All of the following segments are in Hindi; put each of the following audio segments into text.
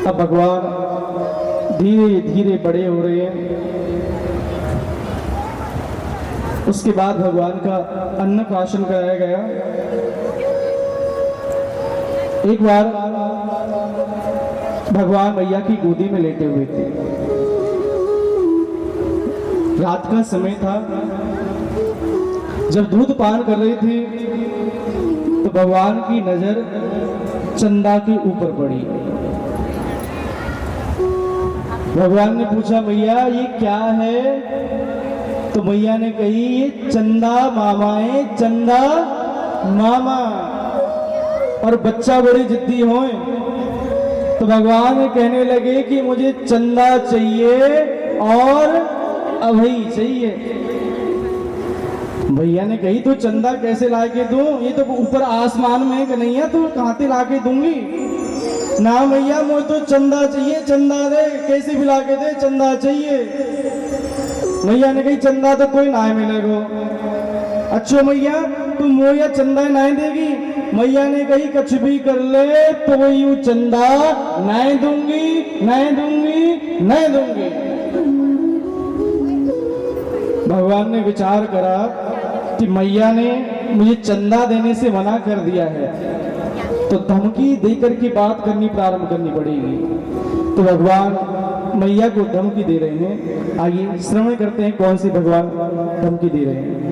अब भगवान धीरे धीरे बड़े हो रहे हैं। उसके बाद भगवान का अन्नप्राशन कराया गया। एक बार भगवान मैया की गोदी में लेटे हुए थे। रात का समय था। जब दूध पान कर रहे थे तो भगवान की नजर चंदा के ऊपर पड़ी। भगवान ने पूछा, मैया ये क्या है? तो मैया ने कही, ये चंदा मामा है, चंदा मामा। और बच्चा बड़ी जिद्दी हो। तो भगवान कहने लगे कि मुझे चंदा चाहिए और अभय चाहिए। भैया ने कही, तो चंदा कैसे ला के दूं? ये तो ऊपर आसमान में कन्हैया, तो कहां से ला के दूंगी? ना भैया, मुझे तो चंदा चाहिए, चंदा दे, कैसे भी ला के दे, चंदा चाहिए। मैया ने कही, चंदा तो कोई ना मिलेगा। अच्छा मैया, तू मोया चंदा नहीं देगी? मैया ने कही, कुछ भी कर ले तो यू चंदा नहीं दूंगी, नहीं दूंगी, नहीं दूंगी। भगवान ने विचार करा कि मैया ने मुझे चंदा देने से मना कर दिया है, तो धमकी देकर की बात करनी प्रारंभ करनी पड़ेगी। तो भगवान मैया को धमकी दे रहे हैं। आइए श्रवण करते हैं कौन सी भगवान धमकी दे रहे हैं।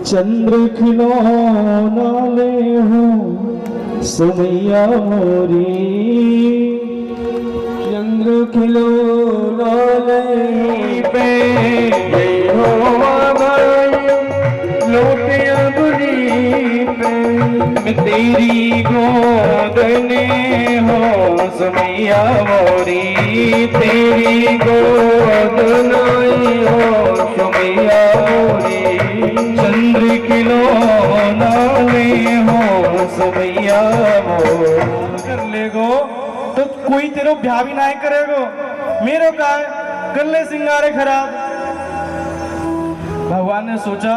चंद्र खिलौना ले हूँ सुमैया मोरी, चंद्र खिलौना ले पे लोटिया बुरी पे तेरी गोद ने हो सुमैया मोरी, तेरी गोद नहीं हो सुमैया मोरी, चंद्र खिलौना ले हो सुमैया मोरी। कर लेगो तो कोई तेरो ब्याह भी ना करेगो, मेरो का गले सिंगारे खराब। भगवान ने सोचा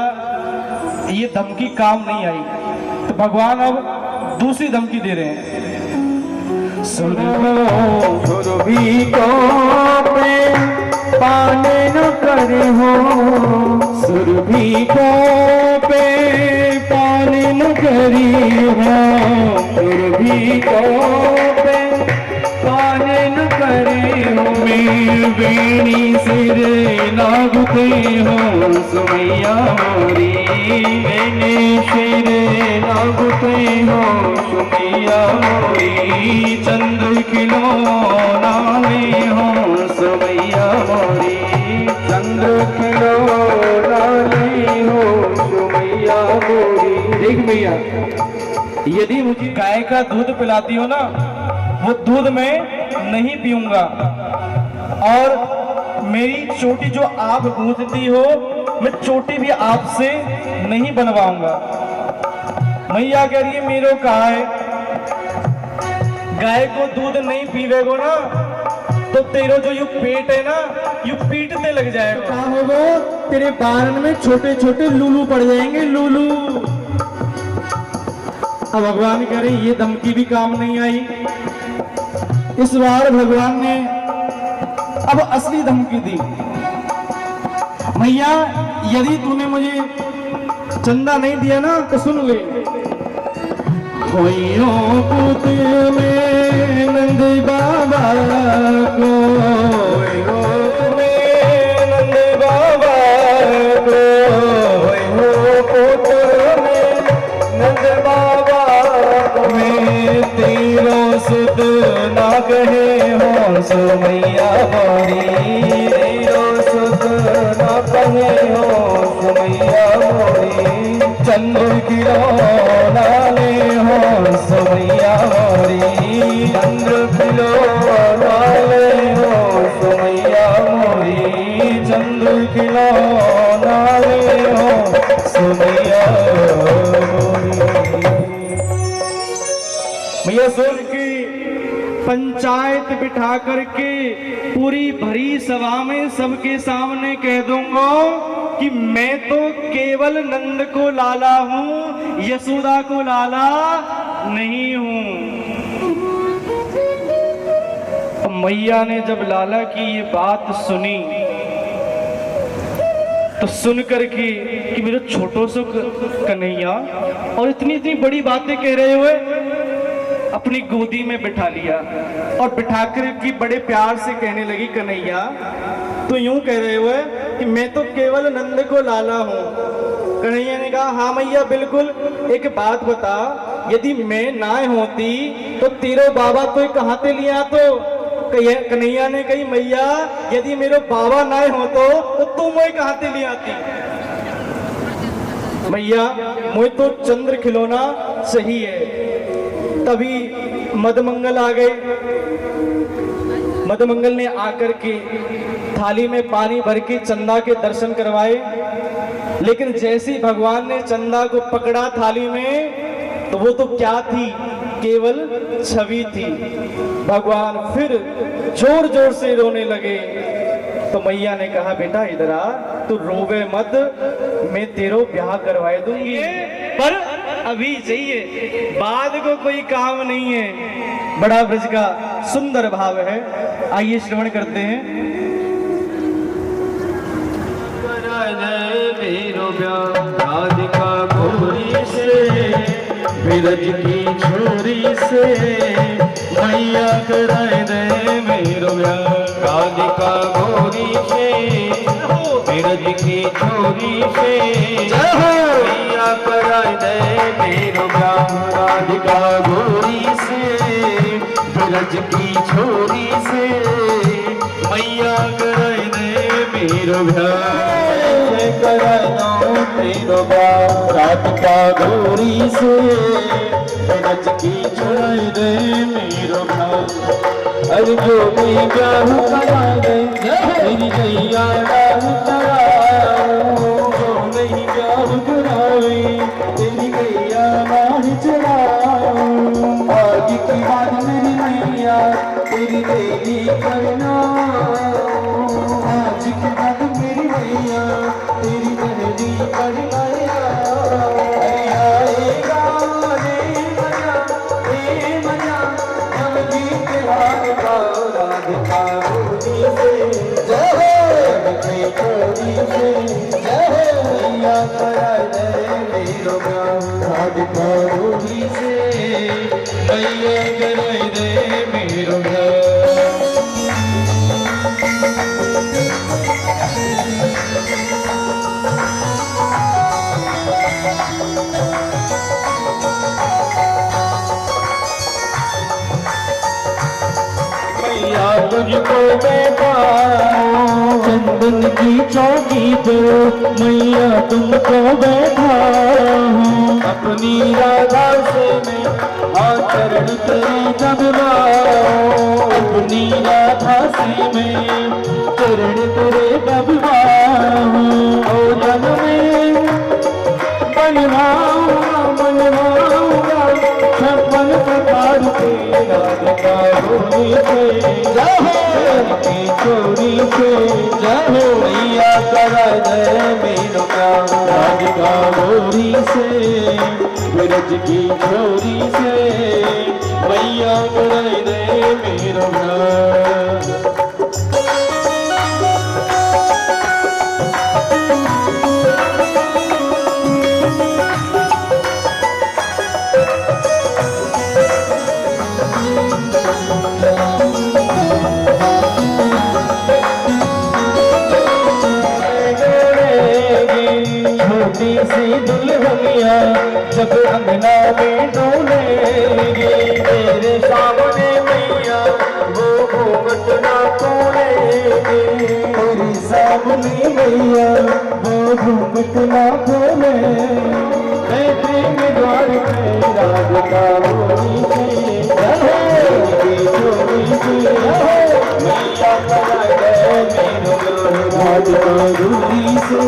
ये धमकी काम नहीं आई, तो भगवान अब दूसरी धमकी दे रहे हैं। सुरभि को पे पाने न करे हो, सुरभि को पे पाने न करी हो, सुरभि को पे पाने न करे हो। मेरी बेणी सिरे लागते हो सुमैया मोरी, मैंने सिरे लागते हो सुमैया मोरी, चंद्र खिलौना ले हो सुमैया मोरी, चंद्र खिलौना ले हो सुमैया मोरी। देख भैया, यदि मुझे गाय का दूध पिलाती हो ना, वो दूध में नहीं पीऊंगा, और मेरी चोटी जो आप गूंथती हो, मैं चोटी भी आपसे नहीं बनवाऊंगा। मैया कह रही है, मेरो कहा है गाय को दूध नहीं पीवेगो ना तो तेरो जो यू पेट है ना, यू पीटने लग जाएगा। कहा होगा तेरे बारन में छोटे छोटे लूलू पड़ जाएंगे, लूलू। अब भगवान कह रहे ये धमकी भी काम नहीं आई। इस बार भगवान ने अब असली धमकी दी। मैया, यदि तूने मुझे चंदा नहीं दिया ना तो सुन ले, खोइयों पुत में नंद बाबा को, नंद बाबा को, पुत में नंद बाबा को, मैं तेरो सुध ना कहे हो सुमैया मोरी, तेरो सुध ना कहे हो सुमैया मोरी, चंद्र खिलौना ले हो सुमैया मोरी, चंद्र खिलौना ले हो सुमैया मोरी, चंद्र खिलौना ले हो सुमैया मोरी। मैया सुन की पंचायत बिठा करके पूरी भरी सभा में सबके सामने कह दूंगा कि मैं तो केवल नंद को लाला हूं, यशोदा को लाला नहीं हूं। मैया ने जब लाला की ये बात सुनी तो सुन कर के कि मेरा छोटो सो कन्हैया और इतनी इतनी बड़ी बातें कह रहे हुए अपनी गोदी में बिठा लिया और बिठाकर की बड़े प्यार से कहने लगी, कन्हैया तो यूं कह रहे हुए कि मैं तो केवल नंद को लाला हूं। कन्हैया ने कहा, हाँ मैया बिल्कुल, एक बात बता, यदि मैं ना होती तो तेरो बाबा तो कहाँ ते लिया तो। कन्हैया ने कही, मैया यदि मेरे बाबा ना हो तो मैं कहाँ ते ले आती। मैया मुझे तो चंद्र खिलौना सही है। तभी मदमंगल आ गए। मदमंगल ने आकर के थाली में पानी भर के चंदा के दर्शन करवाए, लेकिन जैसे ही भगवान ने चंदा को पकड़ा थाली में तो वो तो क्या थी, केवल छवि थी। भगवान फिर जोर जोर से रोने लगे। तो मैया ने कहा, बेटा इधर आ, तू रोवे मत, मैं तेरो ब्याह करवाए दूंगी, पर अभी चाहिए, बाद को कोई काम नहीं है। बड़ा ब्रज का सुंदर भाव है, आइए श्रवण करते हैं। राधिका गोरी से, बिरज की छोरी से, मैया कराए दे मेरो ब्याह। राधिका गोरी से, बिरज की छोरी से, मैया कराए दे मेरो ब्याह। राधिका गोरी से, बिरज की छोरी से, मैया कराए दे मेरो ब्याह। तेरो ब्याह राधिका गोरी से, बिरज की छोरी दे मेरो ब्याह। अरे जो भी ब्याह करा दे तेरी गैया राह चढ़ाओ, जो नहीं ब्याह करावे तेरी गैया राह चढ़ाओ। आगे की बात मेरी मैया तेरी देवी करना, आज की बात मेरी मैया तेरी देवी करना। राधिका गोरी से, मैया कराए दे मेरो ब्याह। राधिका गोरी से, मैया कराए दे मेरो ब्याह। तुझको बैठा चंदन की चौकी पर, मैया तुमको बैठा अपनी राधा से मैं आचरण तेरे दबवाओ। अपनी राधा से मैं चरण तेरे दबवाओ। ओ जन में बनवाऊंगा बनवाऊंगा छप्पन प्रकार के राधिका गोरी से, चोरी से जाओ मैया कराए दे मेरो ब्याह। राधिका गोरी से, बिरज की छोरी से, मैया कराए दे मेरो ब्याह। छोटी सी दुल्हनिया जब अंगना में डोलेगी, तेरे सामने मैया वो घूंघट ना खोलेगी। तेरे सामने मैया वो घूंघट ना खोले, बैठे में द्वार पे राधिका गोरी से, चोरी से मैया कराए दे मेरो ब्याह। राधिका गोरी से,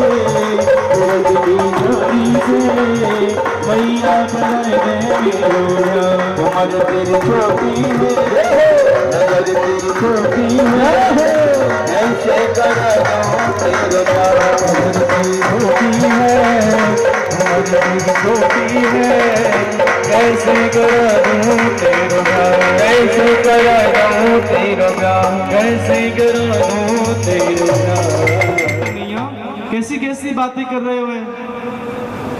बिरज की छोरी से, मैया कराए दे मेरो ब्याह। उम्र तेरी छोटी है, नजर तेरी छोटी है, ऐसे करा दो तेरे ब्याह। उम्र तेरी छोटी है, उम्र तेरी छोटी है, कैसे करा दूं तेरे ब्याह। ऐसे तेरा प्यार, कैसे करा दूं तेरा प्यार। कन्हैया कैसी कैसी बातें कर रहे हो?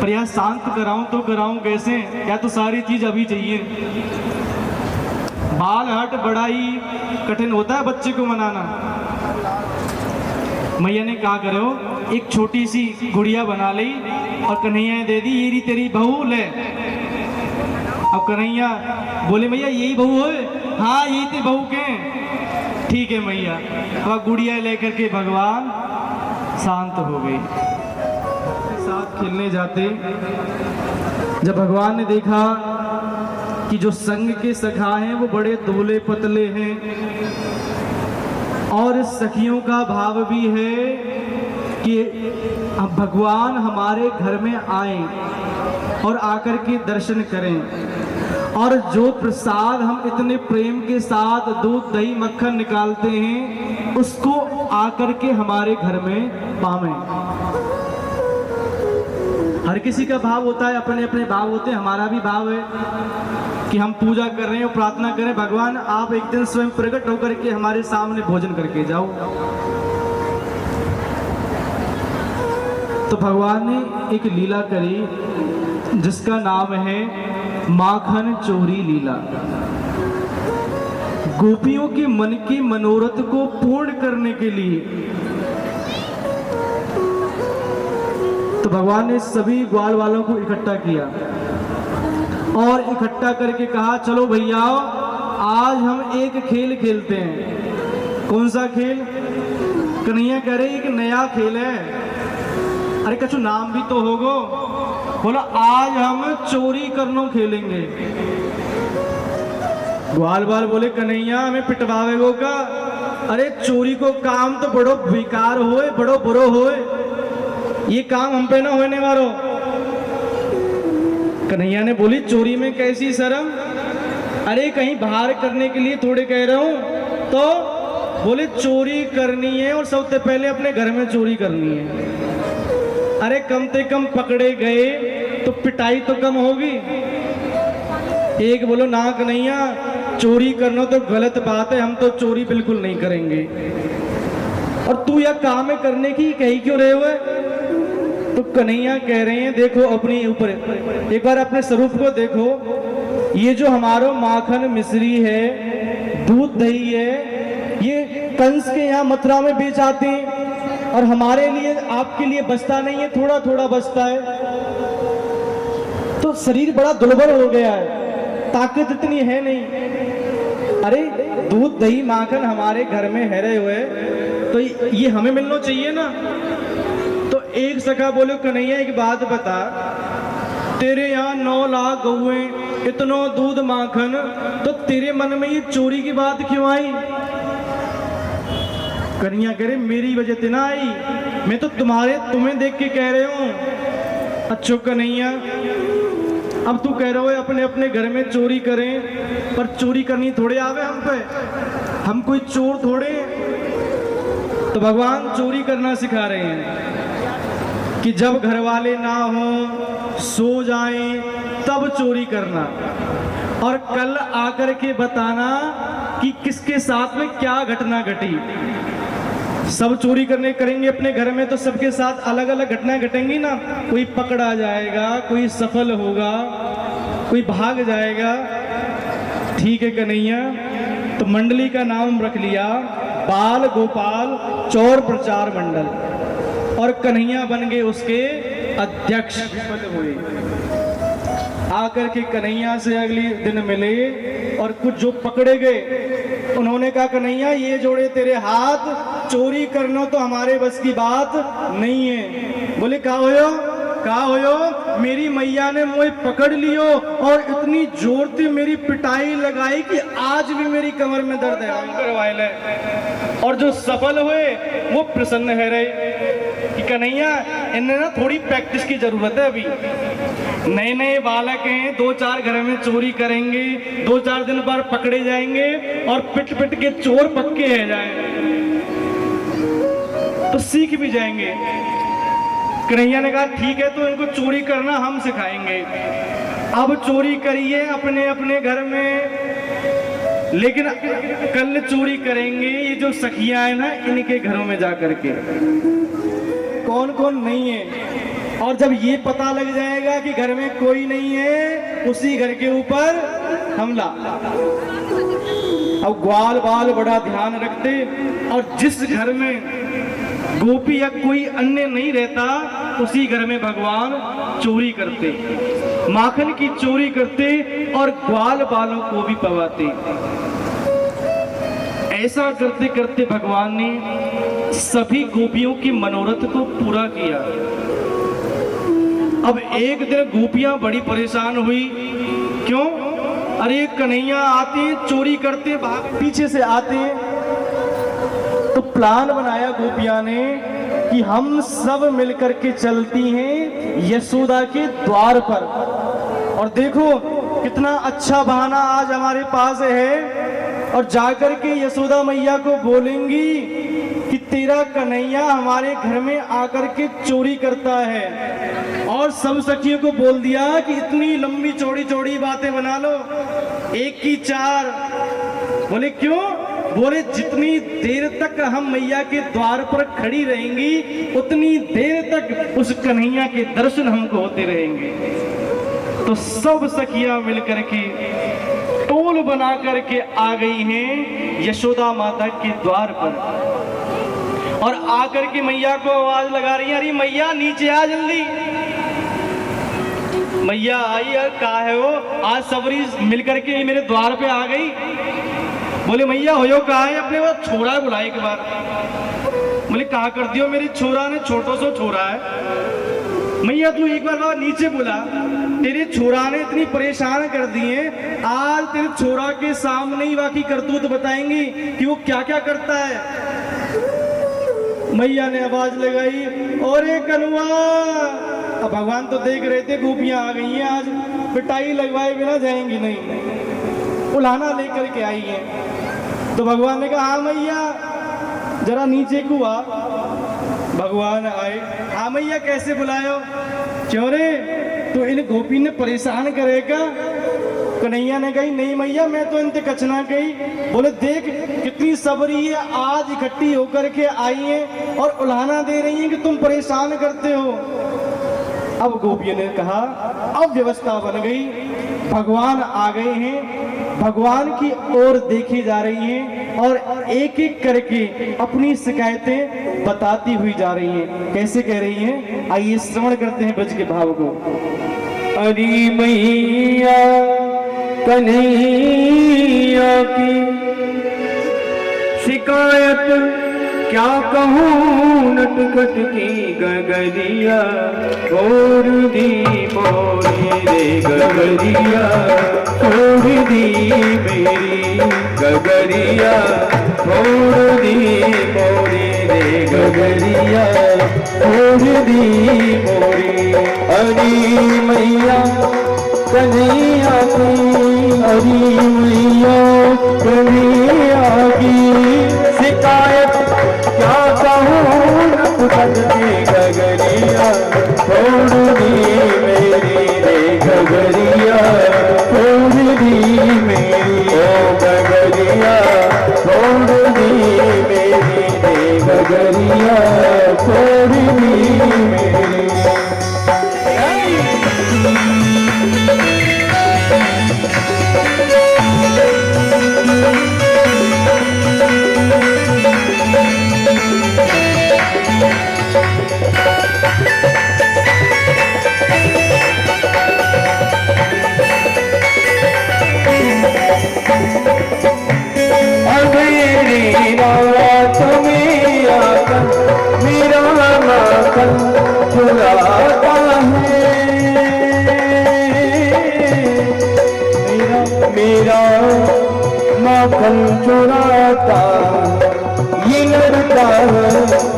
पर यार शांत कराऊं तो कराऊं कैसे? या तो सारी चीज अभी चाहिए। बाल हट बड़ा ही कठिन होता है बच्चे को मनाना। मैया ने कहा करो एक छोटी सी गुड़िया बना ली और कन्हैया ने दे दी, ये रही तेरी बहू ले। अब कन्हैया बोले मैया यही बहू है? हाँ यही थे बहू के। ठीक है मैया। अब गुड़िया लेकर के भगवान शांत हो गई। साथ खेलने जाते जब भगवान ने देखा कि जो संग के सखा हैं वो बड़े दुबले पतले हैं और सखियों का भाव भी है कि अब भगवान हमारे घर में आए और आकर के दर्शन करें और जो प्रसाद हम इतने प्रेम के साथ दूध दही मक्खन निकालते हैं उसको आकर के हमारे घर में पावें। हर किसी का भाव होता है, अपने अपने भाव होते हैं। हमारा भी भाव है कि हम पूजा कर रहे हैं और प्रार्थना करें भगवान आप एक दिन स्वयं प्रकट होकर के हमारे सामने भोजन करके जाओ। तो भगवान ने एक लीला करी जिसका नाम है माखन चोरी लीला। गोपियों के मन के मनोरथ को पूर्ण करने के लिए तो भगवान ने सभी ग्वाल वालों को इकट्ठा किया और इकट्ठा करके कहा चलो भैया आज हम एक खेल खेलते हैं। कौन सा खेल? कन्हैया कह रहे एक नया खेल है। अरे कछु नाम भी तो होगो। बोला आज हम चोरी करनो खेलेंगे। ग्वाल बाल बोले कन्हैया हमें पिटवावेगो का? अरे चोरी को काम तो बड़ो बेकार होए, बड़ो बुरो होए, ये काम हम पे ना होने वालो। कन्हैया ने बोली चोरी में कैसी शर्म? अरे कहीं बाहर करने के लिए थोड़े कह रहा हूं। तो बोले चोरी करनी है और सबसे पहले अपने घर में चोरी करनी है। अरे कम से कम पकड़े गए तो पिटाई तो कम होगी। एक बोलो ना कन्हैया चोरी करना तो गलत बात है, हम तो चोरी बिल्कुल नहीं करेंगे। और तू यह काम है करने की कही क्यों रहे हुए? तो कन्हैया कह रहे हैं देखो अपने ऊपर एक बार अपने स्वरूप को देखो। ये जो हमारा माखन मिश्री है, दूध दही है, ये कंस के यहाँ मथुरा में बेच आते हैं और हमारे लिए आपके लिए बचता नहीं है, थोड़ा थोड़ा बचता है। तो शरीर बड़ा दुर्बल हो गया है, ताकत इतनी है नहीं। अरे दूध दही माखन हमारे घर में हरे हुए तो ये हमें मिलना चाहिए ना। तो एक सखा बोले कन्हैया एक बात बता, तेरे यहाँ 9 लाख गौएं, इतनो दूध माखन, तो तेरे मन में ये चोरी की बात क्यों आई? कन्हैया कह रहे मेरी वजह से ना आई, मैं तो तुम्हें देख के कह रहे हूं। अच्छो कन्हैया अब तू कह रहे हो अपने अपने घर में चोरी करें, पर चोरी करनी थोड़े आवे हम पे, हम कोई चोर थोड़े। तो भगवान चोरी करना सिखा रहे हैं कि जब घर वाले ना हो, सो जाएं, तब चोरी करना और कल आकर के बताना कि किसके साथ में क्या घटना घटी। सब चोरी करने करेंगे अपने घर में तो सबके साथ अलग अलग घटनाएं घटेंगी ना। कोई पकड़ा जाएगा, कोई सफल होगा, कोई भाग जाएगा। ठीक है कन्हैया, तो मंडली का नाम रख लिया बाल गोपाल चौर प्रचार मंडल और कन्हैया बन गए उसके अध्यक्ष हुए। आकर के कन्हैया से अगले दिन मिले और कुछ जो पकड़े गए उन्होंने कहा कन्हैया ये जोड़े तेरे हाथ, चोरी करना तो हमारे बस की बात नहीं है। बोले का होयो? मेरी मैया ने मुझे पकड़ लियो और इतनी जोर से मेरी पिटाई लगाई कि आज भी मेरी कमर में दर्द है। और जो सफल हुए वो प्रसन्न है रहे कि कन्हैया इन्हें ना थोड़ी प्रैक्टिस की जरूरत है। अभी नए नए बालक हैं, 2-4 घर में चोरी करेंगे, 2-4 दिन बाद पकड़े जाएंगे और पिट पिट के चोर पक्के हैं जाए तो सीख भी जाएंगे। कन्हैया ने कहा ठीक है, तो इनको चोरी करना हम सिखाएंगे। अब चोरी करिए अपने अपने घर में लेकिन कल चोरी करेंगे ये जो सखियां हैं ना, इनके घरों में जा करके। कौन कौन नहीं है, और जब ये पता लग जाएगा कि घर में कोई नहीं है, उसी घर के ऊपर हमला। अब ग्वाल बाल बड़ा ध्यान रखते, और जिस घर में गोपी या कोई अन्य नहीं रहता, उसी घर में भगवान चोरी करते, माखन की चोरी करते और ग्वाल बालों को भी पवाते। ऐसा करते करते भगवान ने सभी गोपियों की मनोरथ को पूरा किया। अब एक दिन गोपियां बड़ी परेशान हुई। क्यों? अरे कन्हैया आते हैं, चोरी करते, भाग पीछे से आते हैं। तो प्लान बनाया गोपियां ने कि हम सब मिलकर के चलती हैं यशोदा के द्वार पर। और देखो कितना अच्छा बहाना आज हमारे पास है, और जाकर के यशोदा मैया को बोलेंगी कि तेरा कन्हैया हमारे घर में आकर के चोरी करता है। और सब सखियों को बोल दिया कि इतनी लंबी चौड़ी चौड़ी बातें बना लो, एक की चार। बोले क्यों? बोले जितनी देर तक हम मैया के द्वार पर खड़ी रहेंगी, उतनी देर तक उस कन्हैया के दर्शन हमको होते रहेंगे। तो सब सखियां मिलकर के टोल बना करके आ गई हैं यशोदा माता के द्वार पर, और आकर के मैया को आवाज लगा रही है, अरे मैया नीचे आ जल्दी। मैया आई, यार कहा है वो, आज सबरी मिलकर के मेरे द्वार पे आ गई। बोले मैया हो कहा है? अपने वो छोरा बुलाए एक बार। बोले कहा कर दियो, मेरी छोरा ने छोटो सो छोरा है। मैया तू एक बार नीचे बुला, तेरे छोरा ने इतनी परेशान कर दिए, आज तेरे छोरा के सामने ही बाकी करतूत बताएंगी कि वो क्या क्या करता है। मैया ने आवाज लगाई, और कनुआ। अब भगवान तो देख रहे थे गोपियां आ गई हैं, आज पिटाई लगवाए बिना जाएंगी नहीं, उलाहना लेकर के आई है। तो भगवान ने कहा हाँ मैया जरा नीचे को आ। भगवान आए, हाँ मैया कैसे बुलायो? क्यों रे, तो इन गोपी ने परेशान करेगा? कन्हैया ने कही नहीं मैया मैं तो इनसे कचना गई। बोले देख कितनी सबरी है, आज इकट्ठी होकर के आई है और उलाहना दे रही है कि तुम परेशान करते हो। अब गोपियों ने कहा अब व्यवस्था बन गई, भगवान आ गए हैं, भगवान की ओर देखी जा रही हैं और एक एक करके अपनी शिकायतें बताती हुई जा रही हैं। कैसे कह रही हैं, आइए श्रवण करते हैं ब्रज के भाव को। अरे मैया कन्हैया की शिकायत क्या कहूँ, नटखट की गगरिया छोड़ दी मोरी रे गगरिया, छोड़ दी मेरी गगरिया, छोड़ दी मोरी रे गगरिया, छोड़ दी मोरी। अरे मैया कन्हैया की, अरे मैया कन्हैया की शिकायत क्या कहूँ, नटखट की गगरिया छोड़ दी मेरी रे गगरिया, छोड़ दी मेरी ओ गगरिया, छोड़ दी मेरी रे गगरिया, छोड़ दी मेरी। मेरा माखन चुराता, ये लड़ता है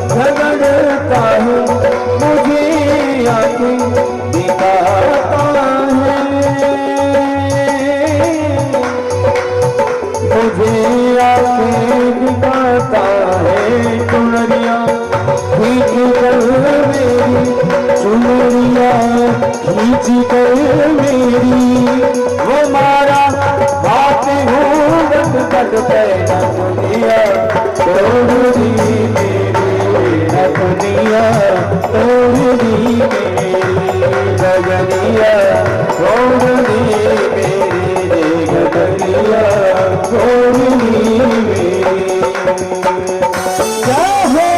झगड़ता है, मुझे आके दिखाता है, मुझे आके दिखाता है। चुनरिया खींच कर मेरी, चुनरिया खींच कर मेरी, वो मारा बात हूँ पे न दुनिया तोड़ दी मेरी, न दुनिया तोड़ दी मेरी गगनिया तोड़ दी मेरी, गगनिया तोड़ दी मेरी। क्या है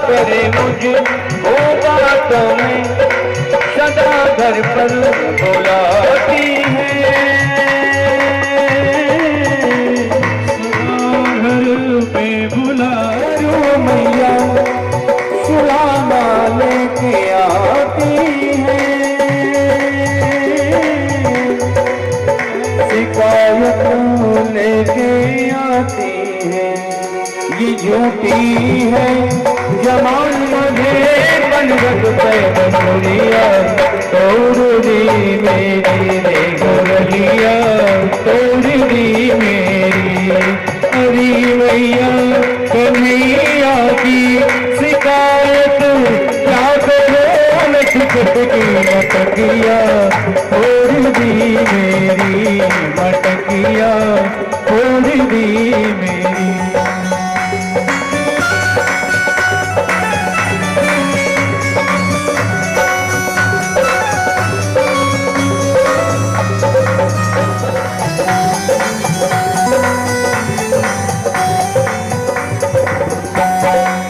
करे मुझे वो बातों में सदा घर पर बुलाती है, घर पे बुलायो मैया सुलामा लेके आती है, शिकायत लेके आती है। ये झूठी है जमान मुझे बनगत पे बंधुरिया तोड़ दी मेरी रे गोरलिया तोड़ दी मेरी। अरे मैया कन्हैया की शिकायत क्या करो लटकट की मटकिया तोड़ दी मेरी, मटकिया तोड़ दी मेरी।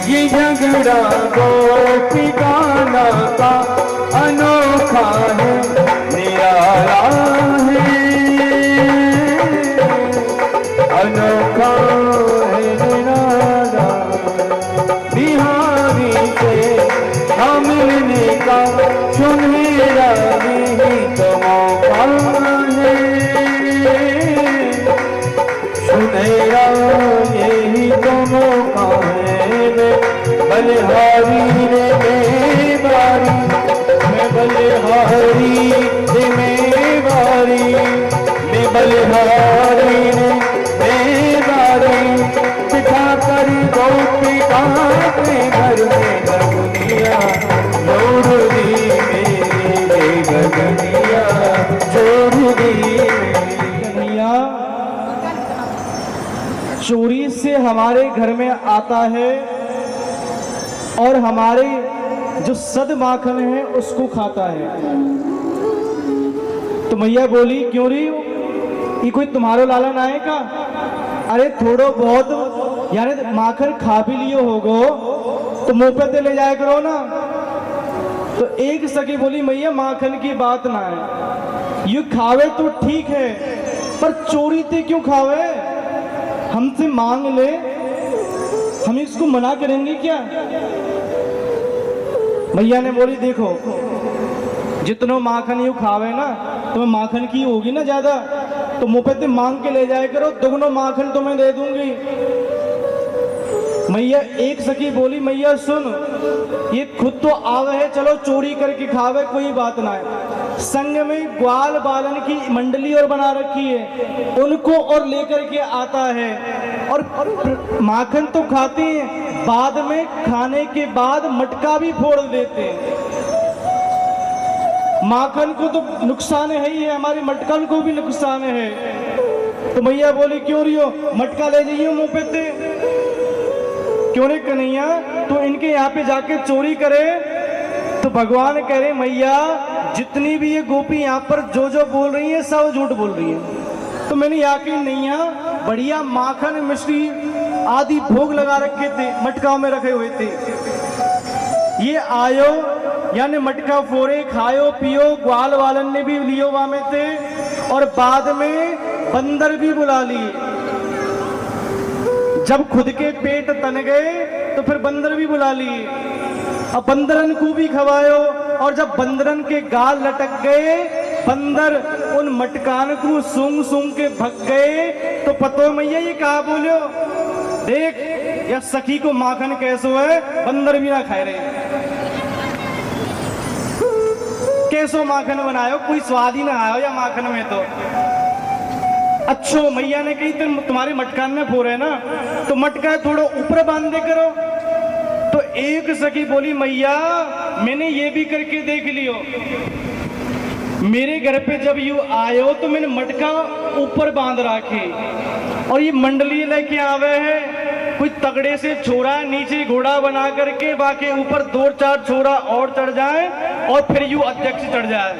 ये झगड़ा गोपिकाना का अनोखा है, निराला है, अनोखा है निराला। बिहारी से हम मिलने का सुनहरा नहीं तो मौका है, सुनहरा यही तो मौका है। बलिहारी रे मेवारी, मैं बलिहारी रे मेवारी, मैं बलिहारी रे मेवारी। बिठा कर गोपिका के घर में गगनिया जोड़ दी मेरी, गगनिया जोड़ दी मेरी। चोरी से हमारे घर में आता है और हमारे जो सद माखन है उसको खाता है। तो मैया बोली क्यों रही हो, ये कोई तुम्हारो लालन आए का? अरे थोड़ो बहुत यानी माखन खा भी लियो होगो तो मुंह पे ते ले जाया करो ना। तो एक सखी बोली मैया माखन की बात ना है, ये खावे तो ठीक है पर चोरी ते क्यों खावे, हमसे मांग ले, हम इसको मना करेंगे क्या? मैया ने बोली देखो जितनो माखन यू खावे ना तो माखन की होगी ना ज्यादा, तो मुँह पे मांग के ले जाया करो, दोगुनो माखन तो मैं दे दूंगी। मैया एक सखी बोली मैया सुन, ये खुद तो आवे है, चलो चोरी करके खावे कोई बात ना है, संग में ग्वाल बालन की मंडली और बना रखी है, उनको और लेकर के आता है और माखन तो खाते हैं, बाद में खाने के बाद मटका भी फोड़ देते हैं। माखन को तो नुकसान है ही है, हमारी मटकन को भी नुकसान है। तो मैया बोली क्यों रही हो, मटका ले जाइए मुंह पे ते, क्यों रे कन्हैया तो इनके यहाँ पे जाके चोरी करे। तो भगवान कह रहे मैया जितनी भी ये गोपी यहाँ पर जो जो बोल रही है सब झूठ बोल रही है। तो मैंने यकीन नहीं है, बढ़िया माखन मिश्री आदि भोग लगा रखे थे, मटकाओं में रखे हुए थे। ये आयो यानी मटका फोड़े खायो पियो, ग्वाल वालन ने भी लियो वहां में थे और बाद में बंदर भी बुला लिए। जब खुद के पेट तन गए तो फिर बंदर भी बुला लिए, अब बंदरन को भी खवायो और जब बंदरन के गाल लटक गए, बंदर उन मटकान को सूंघ सूंघ के भग गए। तो पतो मैया ये कहा बोलो, देख या सखी को माखन कैसो है, बंदर भी ना खाए रहे। कैसो माखन बनायो, कोई स्वाद ही ना आयो या माखन में तो। अच्छो मैया ने कही तुम्हारे मटकान में फोर है ना, तो मटका थोड़ा ऊपर बांध दे करो। तो एक सखी बोली मैया मैंने ये भी करके देख लियो, मेरे घर पे जब यू आयो तो मैंने मटका ऊपर बांध रखे और ये मंडली लेके आवे है, कोई तगड़े से छोरा नीचे घोड़ा बना करके बाकी ऊपर 2-4 छोरा और चढ़ जाए और फिर यू अध्यक्ष चढ़ जाए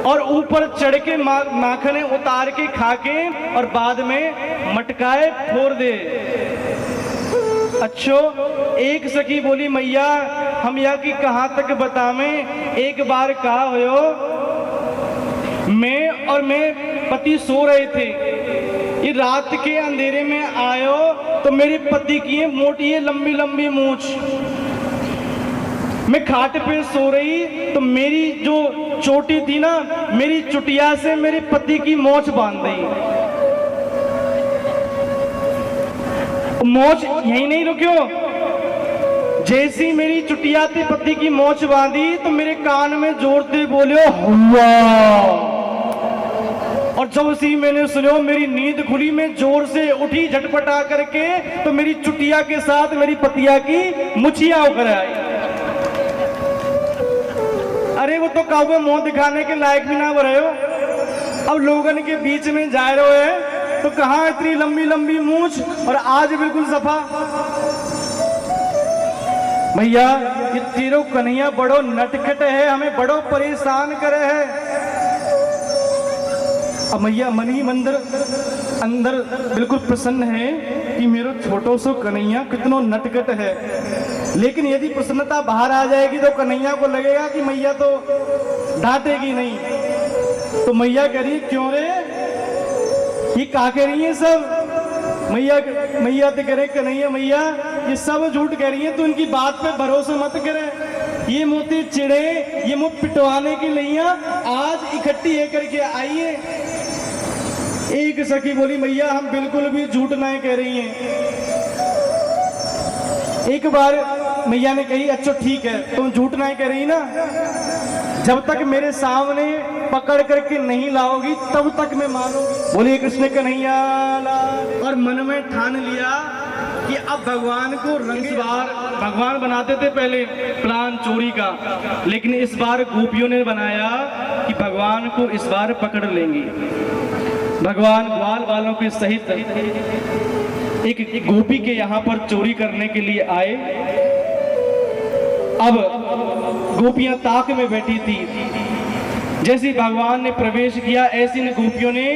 और ऊपर चढ़ के माखने उतार के खा के और बाद में मटकाए फोड़ दे। अच्छो एक सखी बोली मैया हम यहाँ की कहाँ तक बतावें, एक बार कहा हो मैं और मैं पति सो रहे थे, ये रात के अंधेरे में आयो तो मेरे पति की मोटी लंबी लंबी मूंछ, मैं खाट पे सो रही तो मेरी जो चोटी थी ना मेरी चुटिया से मेरे पति की मोछ बांध दी। मोछ यही नहीं रुक्यो, जैसी मेरी चुटिया थी पति की मोछ बांधी तो मेरे कान में जोर से बोले हुआ, और जब उसी मैंने सुनो मेरी नींद खुली, मैं जोर से उठी झटपटा करके तो मेरी चुटिया के साथ मेरी पतिया की मुछिया उकर आई। अरे वो तो काबू मुंह दिखाने के लायक भी ना रहे हो, अब लोगन के बीच में जा रहे है तो कहाँ इतनी लंबी लंबी मूंछ और आज बिल्कुल सफा। भैया ये तेरो कन्हैया बड़ो नटखट है, हमें बड़ो परेशान करे है। अब मैया मन ही मंदिर अंदर बिल्कुल प्रसन्न है कि मेरो छोटो सो कन्हैया कितनो नटखट है, लेकिन यदि प्रसन्नता बाहर आ जाएगी तो कन्हैया को लगेगा कि मैया तो डांटेगी नहीं। तो मैया कह रही क्यों रे, ये क्या कह रही है सब? मैया तो करे कन्हैया मैया ये सब झूठ कह रही है, तो इनकी बात पे भरोसा मत करे, ये मोती चिड़े ये मुझ पिटवाने की लैया आज इकट्ठी है करके आई है। एक सखी बोली मैया हम बिल्कुल भी झूठ नहीं कह रही हैं। एक बार मैया ने कही अच्छा ठीक है तुम झूठ नहीं कह रही ना, जब तक मेरे सामने पकड़ करके नहीं लाओगी तब तक मैं मानूंगी। बोलिए कृष्ण कन्हैया लाल। और मन में ठान लिया कि अब भगवान को रंग, इस बार भगवान बनाते थे पहले प्लान चोरी का, लेकिन इस बार गोपियों ने बनाया कि भगवान को इस बार पकड़ लेंगी। भगवान ग्वाल वालों के सहित एक गोपी के यहाँ पर चोरी करने के लिए आए। अब गोपियां ताक में बैठी थी, जैसे भगवान ने प्रवेश किया ऐसी ने गोपियों ने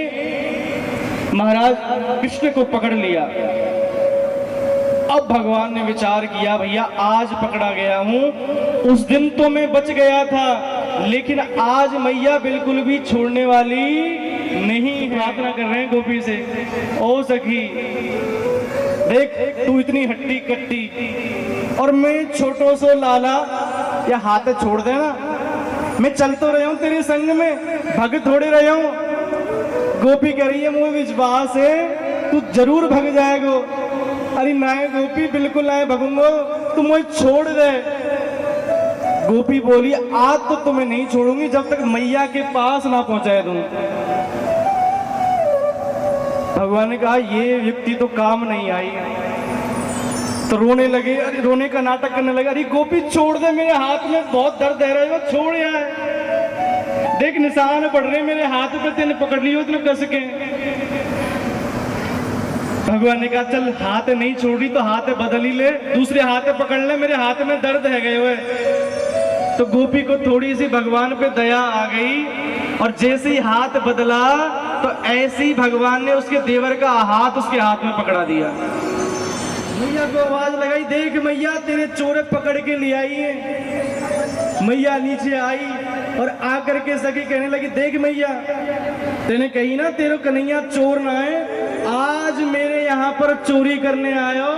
महाराज कृष्ण को पकड़ लिया। अब भगवान ने विचार किया भैया आज पकड़ा गया हूं, उस दिन तो मैं बच गया था, लेकिन आज मैया बिल्कुल भी छोड़ने वाली नहीं। प्रार्थना कर रहे हैं गोपी से, ओ सखी देख तू इतनी हट्टी कट्टी और मैं छोटो सो लाला, या हाथ छोड़ देना, मैं चल तो रहा हूं तेरे संग में, भग थोड़े रहा हूं। गोपी कह रही है मुझे विश्वास है तू जरूर भग जाएगो। अरे नाय गोपी बिल्कुल नाय भगूंगो, तू मुझे छोड़ दे। गोपी बोली आज तो तुम्हें नहीं छोड़ूंगी जब तक मैया के पास ना पहुंचाए दूं। भगवान ने कहा ये व्यक्ति तो काम नहीं आई, तो रोने लगे, अरे रोने का नाटक करने लगे। अरे गोपी छोड़ दे, मेरे हाथ में बहुत दर्द है रहा है, छोड़ यार, देख निशान पड़ रहे मेरे हाथ पे, तेने पकड़ लियो इतने कस के। भगवान ने कहा चल हाथ नहीं छोड़ रही तो हाथ बदल ही ले, दूसरे हाथ पकड़ ले, मेरे हाथ में दर्द है गए हुए। तो गोपी को थोड़ी सी भगवान पे दया आ गई और जैसे ही हाथ बदला तो ऐसे ही भगवान ने उसके देवर का हाथ उसके हाथ में पकड़ा दिया। मैया को आवाज लगाई देख मैया तेरे चोरे पकड़ के ले आई है। मैया नीचे आई और आकर के सखी कहने लगी देख मैया तेने कही ना तेरे कन्हैया चोर ना है, आज मेरे यहाँ पर चोरी करने आयो,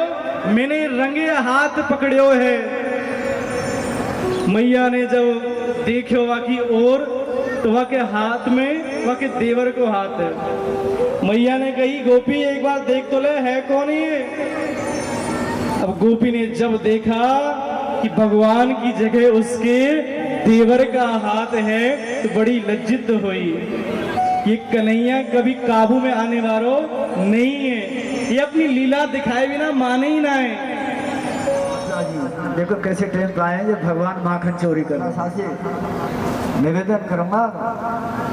मैंने रंगे हाथ पकड़ियो है। मैया ने जब देखो वाकी और तो वह के हाथ में वह के देवर को हाथ है। मैया ने कही गोपी एक बार देख तो ले है कौन ये। अब गोपी ने जब देखा कि भगवान की जगह उसके देवर का हाथ है तो बड़ी लज्जित हुई। ये कन्हैया कभी काबू में आने वालों नहीं है, ये अपनी लीला दिखाए बिना माने ही ना है। देखो कैसे टाइम पे आए जब भगवान माखन चोरी कर रहे हैं। निवेदन करूंगा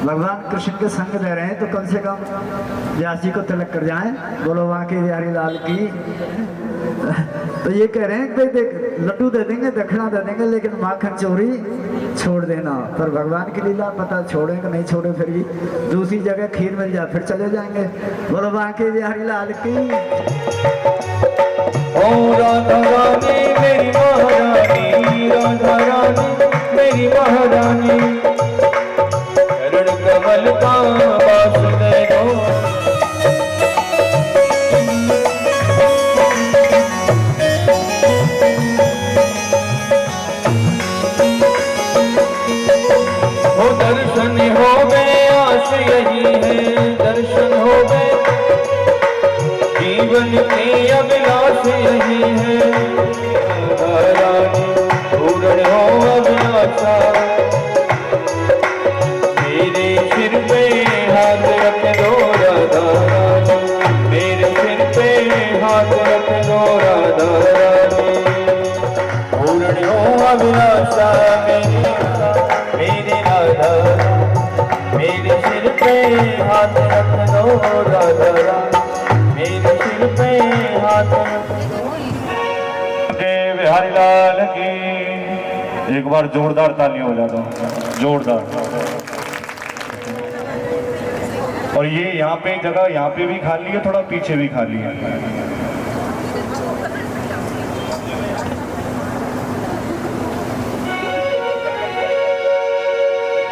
भगवान कृष्ण के संग दे रहे हैं तो कम से कम व्यास जी को तिलक कर जाएं। बोलो वहाँ के बिहारी लाल की। तो ये कह रहे हैं कि देख लड्डू दे देंगे, दक्षिणा दे देंगे, लेकिन माखन चोरी छोड़ देना। पर भगवान की लीला पता छोड़ेंगे नहीं छोड़े, फिर भी दूसरी जगह खीर मिल जाए फिर चले जाएंगे। बोलो वहाँ के बिहारी लाल की। ओ राधा रानी मेरी महारानी, राधा रानी मेरी महारानी, चरण कमल का वास दे दो। ओ दर्शन हो गए आस यही है, दर्शन हो गए जीवन की अभिलाष यही है। रानी पूर्ण हो अभिलाषा, मेरे सिर पे हाथ रख दो राधा रानी, मेरे सिर पे हाथ रख दो राधा रानी। पूर्ण हो अभिलाषा मेरी राधा, मेरे सिर पे हाथ रख दो राधा रानी, मेरे सिर पे हाथ जय बिहारी लाल की। एक बार जोरदार ताली हो जाता, जोरदार। और ये यहाँ पे जगह यहाँ पे भी खाली है, थोड़ा पीछे भी खाली है।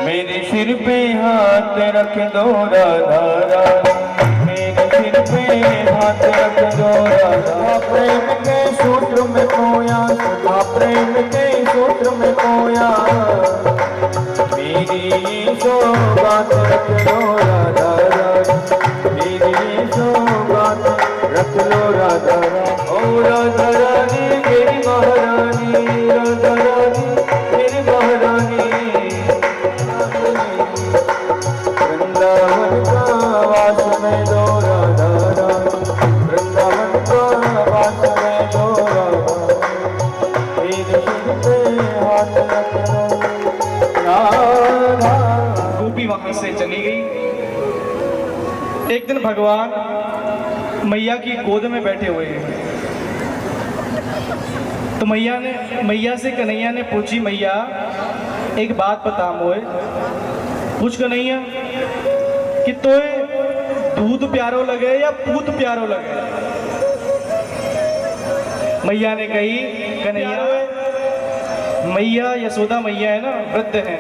मेरे सिर पे हाथ रख दो राधा रानी, मेरे सिर पे हाथ रख दो राधा। प्रेम के सूत्र में खोया, प्रेम के सूत्र में खोया, मेरी सौगात रख दो राधा रानी, मेरी सौगात रख लो राधा रानी। ओ राधा रानी मेरी महारानी, राधा रानी मेरी महारानी, वृंदावन का वास में दो राधा रानी, वृंदावन का वास में दो राधा, मेरे सिर पे हाथ रख दो राधा। गोपी वहां से चली गई। एक दिन भगवान मैया की गोद में बैठे हुए हैं तो मैया से कन्हैया ने पूछी, मैया एक बात बता मोए। पूछ कन्हैया कि तोए दूध प्यारो लगे या पूत प्यारो लगे। मैया ने कही, कन्हैया मैया यशोदा मैया है ना, वृद्ध है,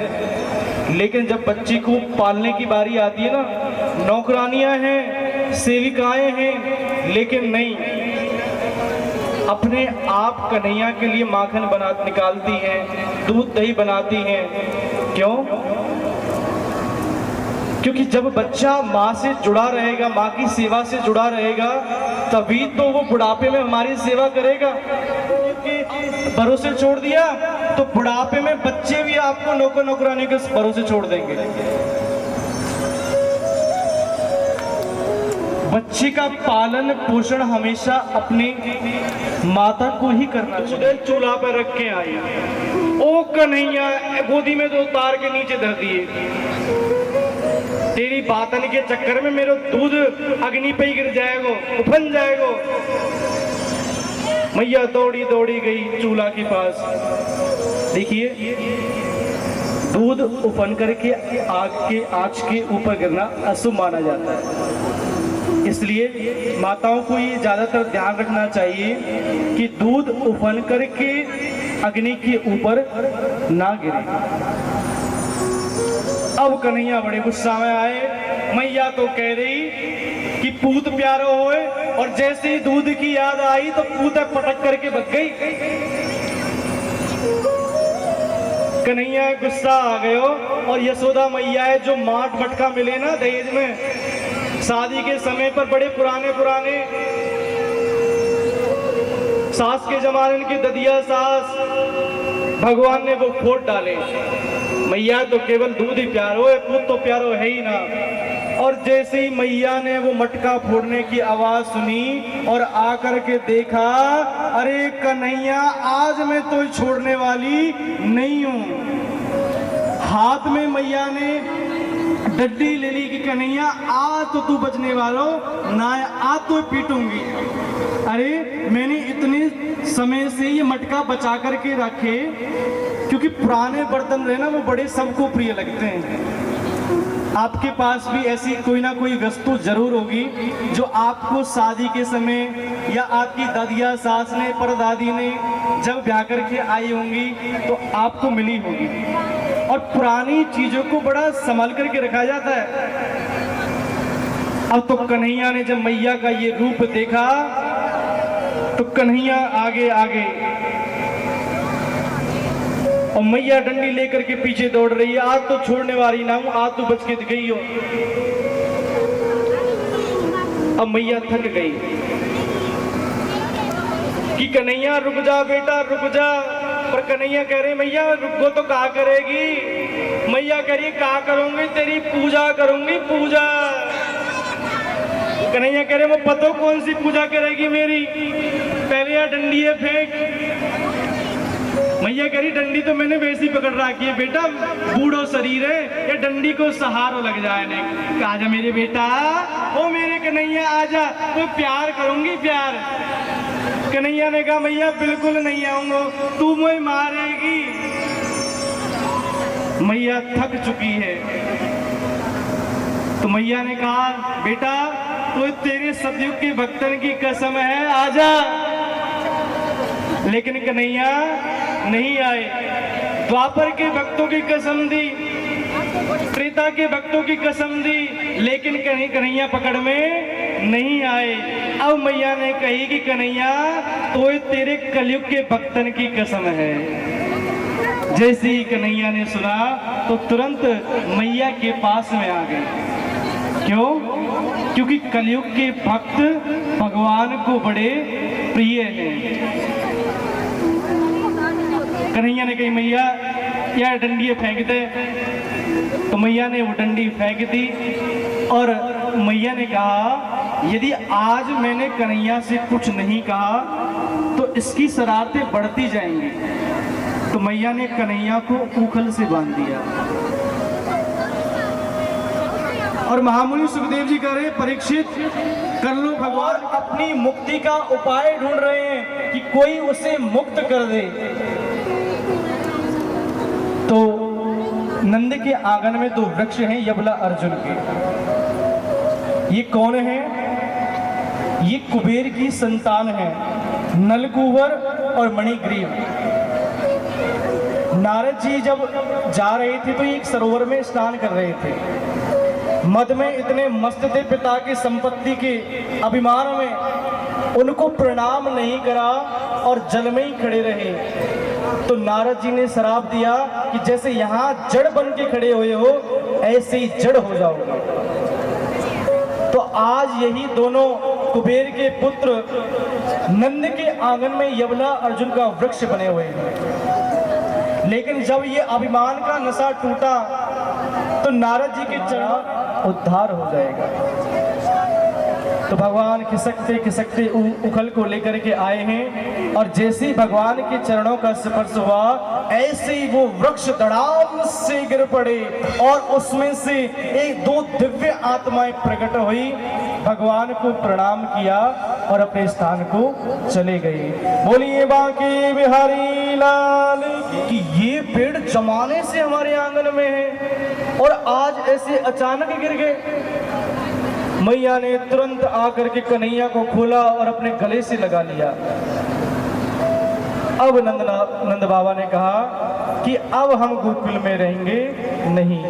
लेकिन जब बच्ची को पालने की बारी आती है ना, नौकरानियां हैं, सेविकाएं हैं, लेकिन नहीं, अपने आप कन्हैया के लिए माखन बना निकालती हैं, दूध दही बनाती हैं। क्यों? क्योंकि जब बच्चा माँ से जुड़ा रहेगा, माँ की सेवा से जुड़ा रहेगा, तभी तो वो बुढ़ापे में हमारी सेवा करेगा। क्योंकि भरोसे छोड़ दिया तो बुढ़ापे में बच्चे भी आपको नौकर नौकरानी के भरोसे छोड़ देंगे। बच्चे का पालन पोषण हमेशा अपने माता को ही करना चाहिए। चूल्हा पर रख के आई, ओ कन्हैया गोदी में तो उतार के नीचे धर दिए। तेरी बातन के चक्कर में मेरा दूध अग्नि पे ही गिर जाएगा, उफन जाएगा। मैया दौड़ी दौड़ी गई चूल्हा के पास। देखिए, दूध उफन करके आँच के ऊपर गिरना अशुभ माना जाता है, इसलिए माताओं को ये ज्यादातर ध्यान रखना चाहिए कि दूध उफन करके अग्नि के ऊपर ना गिरे। अब कन्हैया बड़े गुस्सा में आए। मैया तो कह रही कि पूत प्यारो होए, और जैसे ही दूध की याद आई तो पूत पटक करके बच गई। कन्हैया गुस्सा आ गयो, और यशोदा मैया है जो माट मटका मिले ना दहेज में, शादी के समय पर बड़े पुराने सास के जमाने की ददिया सास, भगवान ने वो खोट डाले। मैया तो केवल दूध ही प्यारो है, पूत तो प्यारो है ही ना। और जैसे ही मैया ने वो मटका फोड़ने की आवाज सुनी और आकर के देखा, अरे कन्हैया आज मैं तो छोड़ने वाली नहीं हूं। हाथ में मैया ने डड्डी ले ली कि कन्हैया आज तो तू बचने वाला ना, आज तो पीटूंगी। अरे मैंने इतने समय से ये मटका बचा करके रखे, क्योंकि पुराने बर्तन रहे ना वो बड़े सबको प्रिय लगते हैं। आपके पास भी ऐसी कोई ना कोई वस्तु जरूर होगी जो आपको शादी के समय या आपकी दादिया सास ने परदादी ने जब ब्याह करके आई होंगी तो आपको मिली होगी। और पुरानी चीजों को बड़ा संभाल करके रखा जाता है। अब तो कन्हैया ने जब मैया का ये रूप देखा तो कन्हैया आगे आगे और मैया डंडी लेकर के पीछे दौड़ रही है। आज तो छोड़ने वाली ना हूं, आज तो बच के गई हो। अब मैया थक गई कि कन्हैया रुक जा बेटा रुक जा, पर कन्हैया कह रहे मैया रुको तो क्या करेगी। मैया कह रही क्या करूंगी, तेरी पूजा करूंगी पूजा। कन्हैया कह रहे वो पतो कौन सी पूजा करेगी मेरी, पहले यार डंडी है फेंक। मैया कह रही डंडी तो मैंने वैसी पकड़ रखी है बेटा, बूढ़ो शरीर है, ये डंडी को सहारो लग जाए। ने कहा जा मेरे बेटा, ओ मेरे कन्हैया आजा, तो प्यार करूंगी प्यार। कन्हैया ने कहा मैया बिल्कुल नहीं आऊंगा, तू मुझे मारेगी। मैया थक चुकी है तो मैया ने कहा बेटा तो तेरे सतयुग के भक्तन की कसम है आजा। लेकिन कन्हैया नहीं आए। द्वापर के भक्तों की कसम दी, त्रेता के भक्तों की कसम दी, लेकिन कन्हैया पकड़ में नहीं आए। अब मैया ने कही कि कन्हैया तो तेरे कलयुग के भक्तन की कसम है। जैसे ही कन्हैया ने सुना तो तुरंत मैया के पास में आ गए। क्यों? क्योंकि कलयुग के भक्त भगवान को बड़े प्रिय हैं। कन्हैया ने कही मैया यार डंडी फेंक दे, तो मैया ने वो डंडी फेंक दी। और मैया ने कहा यदि आज मैंने कन्हैया से कुछ नहीं कहा तो इसकी शरारतें बढ़ती जाएंगी। तो मैया ने कन्हैया को उखल से बांध दिया। और महामुनि सुखदेव जी कह रहे परीक्षित कर लो, भगवान अपनी मुक्ति का उपाय ढूंढ रहे हैं कि कोई उसे मुक्त कर दे। तो नंद के आंगन में दो वृक्ष हैं यबला अर्जुन के। ये कौन है? ये कुबेर की संतान है, नलकूबर और मणिग्रीव। नारद जी जब जा रहे थे तो एक सरोवर में स्नान कर रहे थे। मद में इतने मस्त थे, पिता की संपत्ति के अभिमान में उनको प्रणाम नहीं करा और जल में ही खड़े रहे। तो नारद जी ने श्राप दिया कि जैसे यहाँ जड़ बन के खड़े हुए हो ऐसे ही जड़ हो जाओगे। तो आज यही दोनों कुबेर के पुत्र नंद के आंगन में यबला अर्जुन का वृक्ष बने हुए हैं। लेकिन जब ये अभिमान का नशा टूटा तो नारद जी के चरण उद्धार हो जाएगा। तो भगवान खिसकते खिसकते उखल को लेकर के आए हैं और जैसे ही भगवान के चरणों का स्पर्श हुआ ऐसे ही वो वृक्ष धड़ाम से गिर पड़े और उसमें से एक दो दिव्य आत्माएं प्रकट हुई, भगवान को प्रणाम किया और अपने स्थान को चले गए। बोलिए बांके बिहारी लाल कि ये पेड़ जमाने से हमारे आंगन में है और आज ऐसे अचानक गिर गए। मैया ने तुरंत आकर के कन्हैया को खोला और अपने गले से लगा लिया। अब नंद बाबा ने कहा कि अब हम गोकुल में रहेंगे नहीं।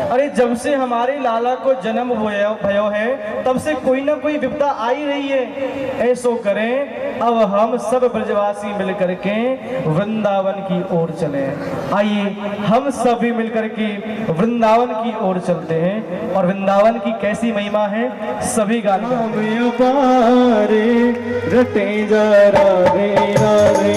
अरे जब से हमारे लाला को जन्म भयो है तब से कोई ना कोई विपदा आ ही रही है। ऐसो करें अब हम सब ब्रजवासी मिलकर के वृंदावन की ओर चले। आइए हम सभी मिलकर के वृंदावन की ओर चलते हैं और वृंदावन की कैसी महिमा है सभी गाने पारे रटे जा राधे राधे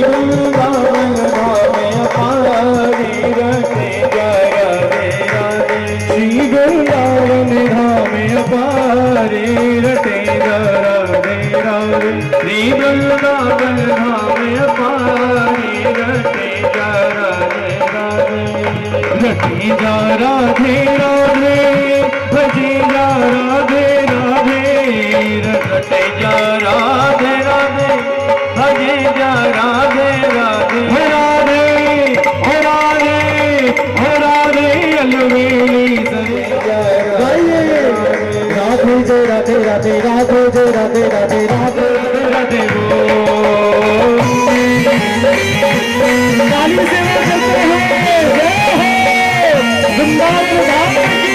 वृंदावन धाम पारे रटे जा राधे राधे श्री वृंदावन धाम पारे रटे जा राधे राधे श्री वृंदावन धाम पारे रटे जा राधे राधे रटे जा राधे राधे भजे जा राधे राधे रटे जा राधे राधे भजे जा राधे राधे राधे राधे राधे अलवेली सरे जा राधे जय राधे राधे राधे जय राधे राधे राधे राधे ताली से चलते हैं जय हो वृंदावन धाम की।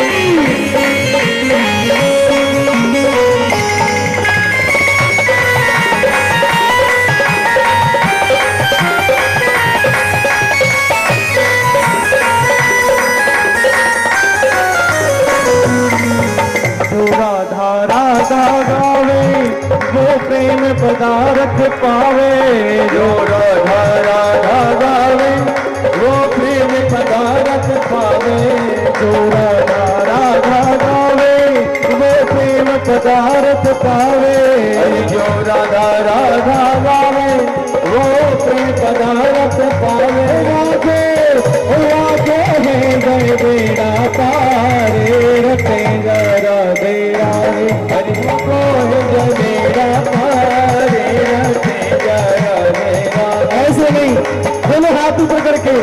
राधा राधा गावे वो प्रेम पदार्थ पावे जो राधा राधा गावे वो प्रेम पदार्थ पावे जो राधा राधा गावे वो प्रेम पदार्थ पावे जो राधा राधा गावे वो प्रेम पदार्थ पावे राधे है गए बेड़ा पारे रटे जा राधे राधे हरि को है बेड़ा पारे रटे जा राधे राधे। ऐसे नहीं दोनों हाथ ऊपर करके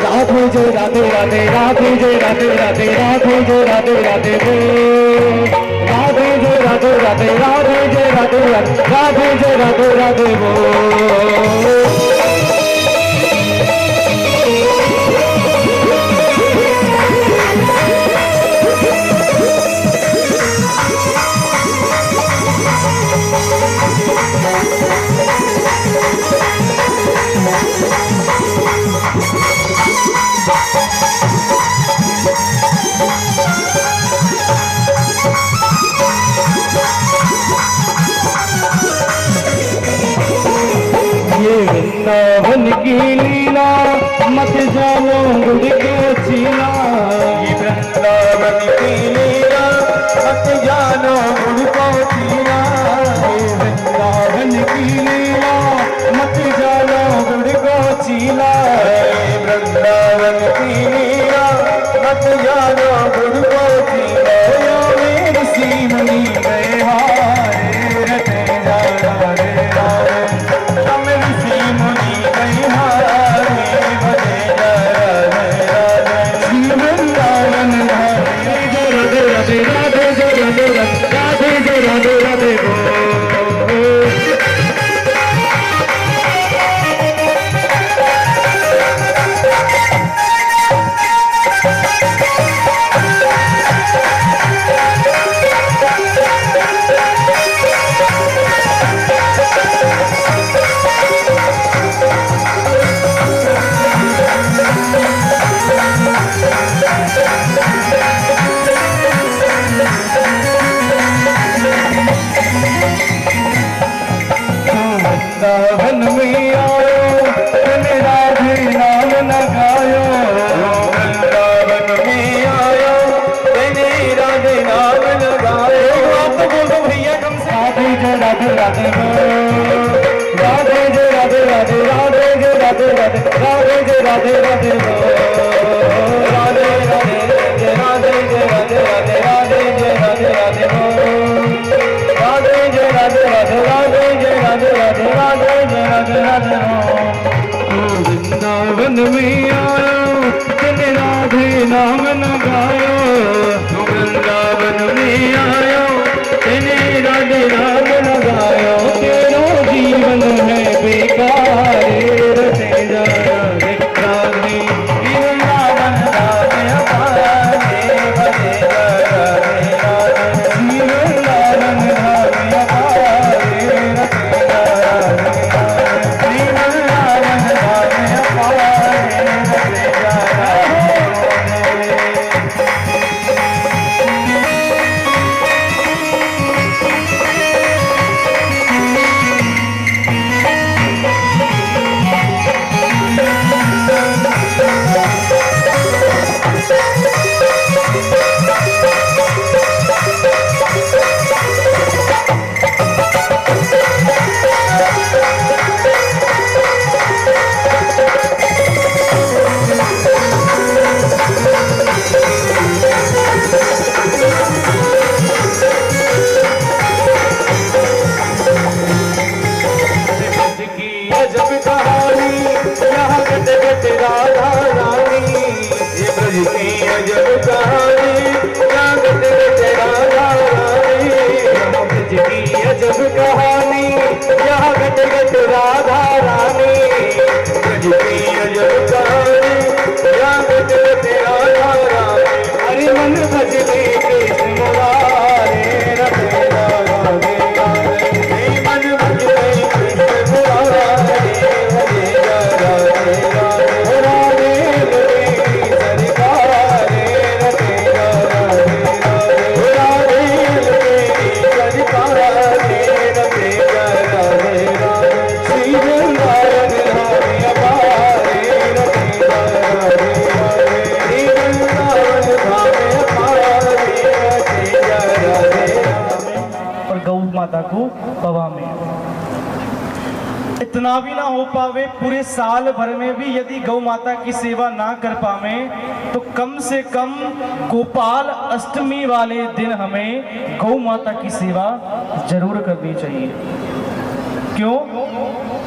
राधे जय राधे राधे राधे जय राधे राधे राधे जय राधे राधे राधे जय राधे राधे राधे जय राधे राधे राधे जय राधे राधे वो वृंदावन की लीला मत जानो गुड़ के चीला। ये वृंदावन की लीला मत जानो गुड़ को चीला। ये वृंदावन की लीला मत जानो गुड़ को चीला। ये वृंदावन की लीला मत जानो गुड़ को चीला। यो मेरी सी मुनि गए हारे रटे जा राधे राधे वृंदावन में आयो तेरे राधे नाम न गायो। वृंदावन में आयो तेरे राधे नाम न गायो। आप तो बोल दो भैया कम से राधे जय राधे राधे राधे जय राधे राधे राधे जय राधे राधे राधे जय राधे राधे राधे राधे जय राधे जय राधे राधे राधे जय राधे राधे राधे जय राधे राधे राधे जय राधे राधे राधे जय राधे राधे। वृंदावन में आयो तेरे राधे नाम न गायो। वृंदावन में आयो तेरे राधे नाम न गायो। तेरो जीवन है बेकार रटे जा राधे इतना भी ना हो पावे पूरे साल भर में भी यदि गौ माता की सेवा ना कर पावे तो कम से कम गोपाल अष्टमी वाले दिन हमें गौ माता की सेवा जरूर करनी चाहिए। क्यों?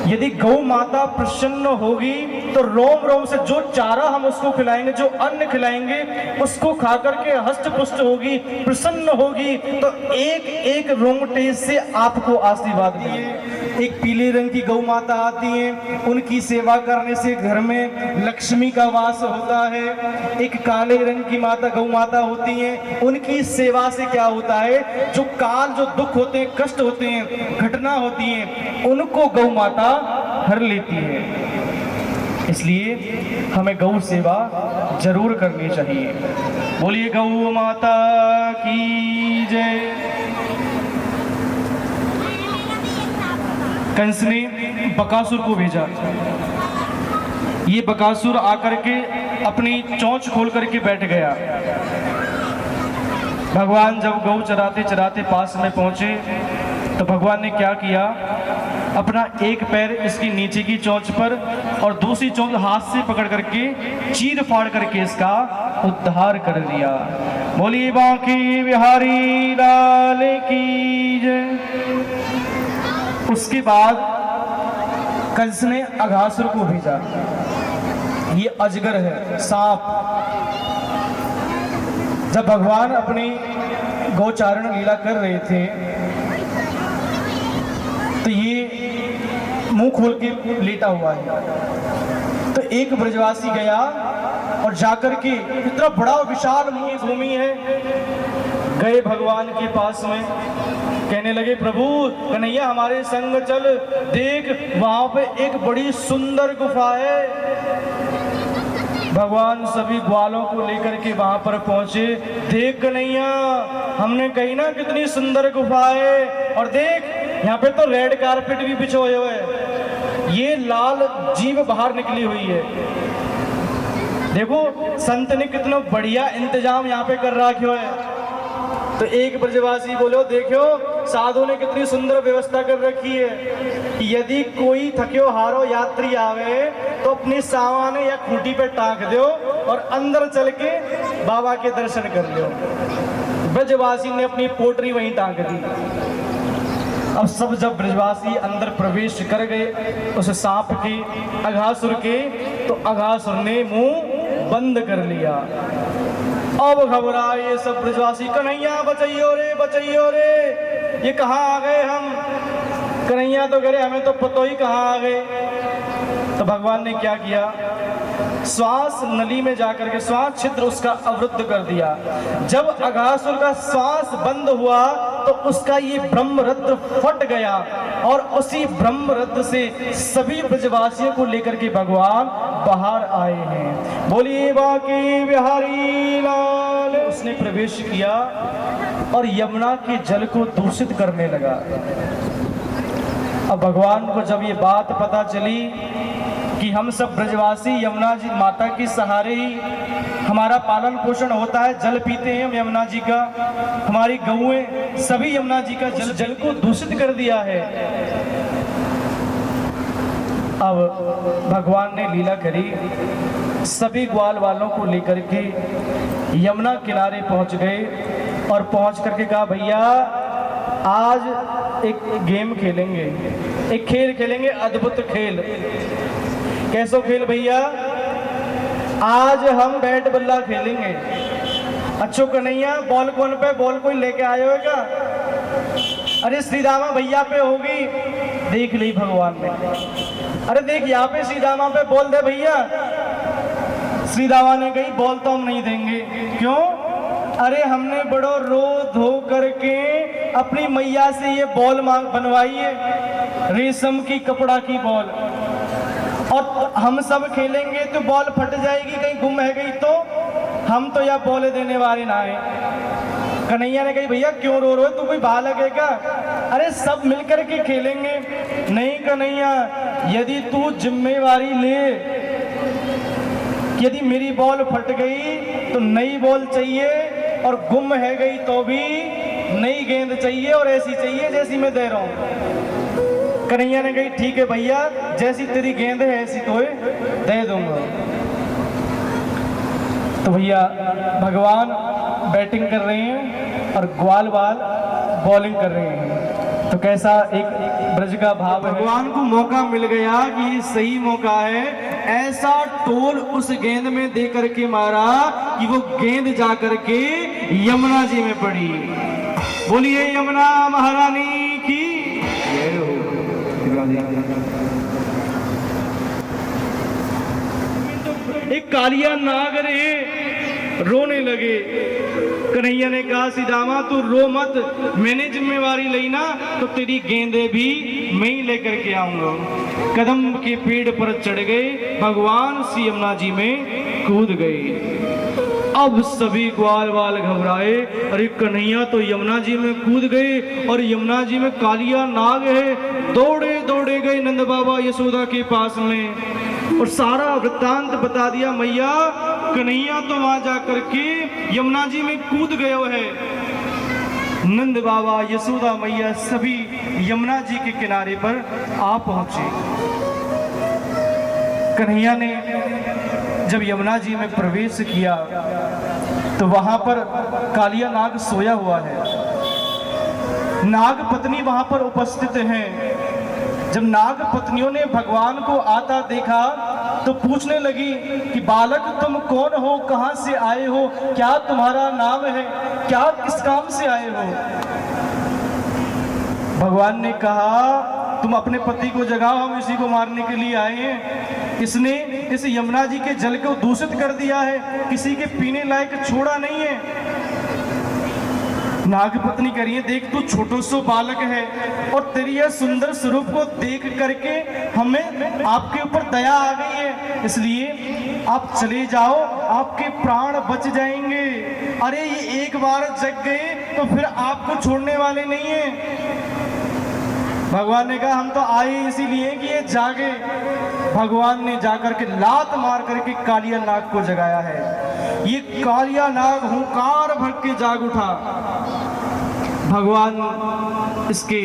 यदि गौ माता प्रसन्न होगी तो रोम रोम से जो चारा हम उसको खिलाएंगे, जो अन्न खिलाएंगे, उसको खा करके हष्ट पुष्ट होगी, प्रसन्न होगी, तो एक एक रोंगटे से आपको आशीर्वाद मिलेगा। एक पीले रंग की गौ माता आती है, उनकी सेवा करने से घर में लक्ष्मी का वास होता है। एक काले रंग की माता गौ माता होती है, उनकी सेवा से क्या होता है, जो काल, जो दुख होते हैं, कष्ट होते हैं, घटना होती है, उनको गौ माता हर लेती है। इसलिए हमें गौ सेवा जरूर करनी चाहिए। बोलिए गौ माता की जय। कंस ने बकासुर को भेजा। ये बकासुर आकर के अपनी चोंच खोल करके बैठ गया। भगवान जब गौ चराते चराते पास में पहुंचे तो भगवान ने क्या किया, अपना एक पैर इसकी नीचे की चोंच पर और दूसरी चोंच हाथ से पकड़ करके चीर फाड़ करके इसका उद्धार कर दिया। बोलिए बांके बिहारी लाल की जय। उसके बाद कंस ने अघासुर को भेजा। ये अजगर है, सांप। जब भगवान अपनी गौचारण लीला कर रहे थे तो ये मुंह खोल के लेटा हुआ है। तो एक ब्रजवासी गया और जाकर के, इतना बड़ा विशाल भूमि है, गए भगवान के पास में, कहने लगे प्रभु कन्हैया हमारे संग चल, देख वहां पे एक बड़ी सुंदर गुफा है। भगवान सभी ग्वालों को लेकर के वहां पर पहुंचे। देख कन्हैया हमने कही ना कितनी सुंदर गुफा है, और देख यहाँ पे तो रेड कारपेट भी बिछोए हुए है, ये लाल जीभ बाहर निकली हुई है। देखो संत ने कितना बढ़िया इंतजाम यहाँ पे कर रखा है। तो एक ब्रजवासी बोलो देखो साधु ने कितनी सुंदर व्यवस्था कर रखी है। यदि कोई थक्यो हारो यात्री आवे तो अपनी सावाने या खूंटी पे टांग दो और अंदर चल के बाबा के दर्शन कर लो। ब्रजवासी ने अपनी पोटरी वहीं टांग दी। अब सब जब ब्रजवासी अंदर प्रवेश कर गए उस सांप के, अघासुर के, तो अघासुर ने मुंह बंद कर लिया। अब घबराए ये सब ब्रजवासी, कन्हैया बचाइयो रे, बचाइयो रे, ये कहाँ आ गए हम। कन्हैया तो करे हमें तो पतो ही कहाँ आ गए। तो भगवान ने क्या किया, श्वास नली में जाकर के श्वास छिद्र उसका अवरुद्ध कर दिया। जब अघासुर का श्वास बंद हुआ तो उसका ये ब्रह्मरद्र फट गया और उसी ब्रह्मरद्र से सभी ब्रजवासियों को लेकर के भगवान बाहर आए हैं। बोलिए बांके बिहारी लाल। उसने प्रवेश किया और यमुना के जल को दूषित करने लगा। अब भगवान को जब ये बात पता चली कि हम सब ब्रजवासी यमुना जी माता के सहारे ही हमारा पालन पोषण होता है, जल पीते हैं हम यमुना जी का, हमारी गौएं सभी यमुना जी का जल को दूषित कर दिया है। अब भगवान ने लीला करी, सभी ग्वाल वालों को लेकर के यमुना किनारे पहुंच गए और पहुंच करके कहा भैया आज एक गेम खेलेंगे, एक खेल खेलेंगे, अद्भुत खेल। कैसो खेल भैया? आज हम बैट बल्ला खेलेंगे। अच्छो कन्हैया बॉल कौन पे, बॉल कोई लेके आए हो क्या? अरे श्रीदामा भैया पे होगी। देख ली भगवान ने, अरे देख यहाँ पे श्रीदामा पे बॉल दे भैया। श्रीदामा ने कही बॉल तो हम नहीं देंगे। क्यों? अरे हमने बड़ो रो धो करके अपनी मैया से ये बॉल बनवाई है, रेशम की कपड़ा की बॉल, और हम सब खेलेंगे तो बॉल फट जाएगी, कहीं गुम है गई तो हम तो यह बॉल देने वाले ना है। कन्हैया ने कही भैया क्यों रो रहे हो, तू कोई बालक है क्या? अरे सब मिलकर के खेलेंगे। नहीं कन्हैया, यदि तू जिम्मेवारी ले, यदि मेरी बॉल फट गई तो नई बॉल चाहिए, और गुम है गई तो भी नई गेंद चाहिए, और ऐसी चाहिए जैसी मैं दे रहा हूं। कन्हैया ने कही ठीक है भैया, जैसी तेरी गेंद है ऐसी तो दे दूंगा। तो भैया भगवान बैटिंग कर रहे हैं और ग्वाल बाल बॉलिंग कर रहे हैं। तो कैसा एक ब्रज का भाव है। भगवान को मौका मिल गया कि ये सही मौका है, ऐसा टोल उस गेंद में दे करके मारा कि वो गेंद जा करके यमुना जी में पड़ी। बोलिए यमुना महारानी की। एक कालिया नाग रे रोने लगे। कन्हैया ने कहा सीधामा तू रो मत, मैंने जिम्मेवारी ली ना तो तेरी गेंदे भी मैं ही लेकर के आऊंगा। कदम के पेड़ पर चढ़ गए, भगवान श्री यमुना जी में कूद गए। अब सभी ग्वाल वाल घबराए, अरे कन्हैया तो यमुना जी में कूद गए और यमुना जी में कालिया नाग है। दौड़े दौड़े गए नंद बाबा यशोदा के पास में और सारा वृत्तांत बता दिया। मैया कन्हैया तो वहां जाकर के यमुना जी में कूद गए है। नंद बाबा यशोदा मैया सभी यमुना जी के किनारे पर आ पहुंचे। कन्हैया ने जब यमुना जी में प्रवेश किया तो वहां पर कालिया नाग सोया हुआ है। नाग पत्नी वहां पर उपस्थित हैं। जब नाग पत्नियों ने भगवान को आता देखा तो पूछने लगी कि बालक तुम कौन हो, कहां से आए हो, क्या तुम्हारा नाम है, क्या किस काम से आए हो। भगवान ने कहा तुम अपने पति को जगाओ, हम इसी को मारने के लिए आए हैं। इसने इस यमुना जी के जल को दूषित कर दिया है, किसी के पीने लायक छोड़ा नहीं है। नागपत्नी करिए देख तू छोटो सो बालक है और तेरी यह सुंदर स्वरूप को देख करके हमें आपके ऊपर दया आ गई है, इसलिए आप चले जाओ, आपके प्राण बच जाएंगे। अरे ये एक बार जग गए तो फिर आपको छोड़ने वाले नहीं है। भगवान ने कहा हम तो आए इसीलिए कि ये जागे। भगवान ने जाकर के लात मार करके कालिया नाग को जगाया है। ये कालिया नाग हुंकार भर के जाग उठा। भगवान इसके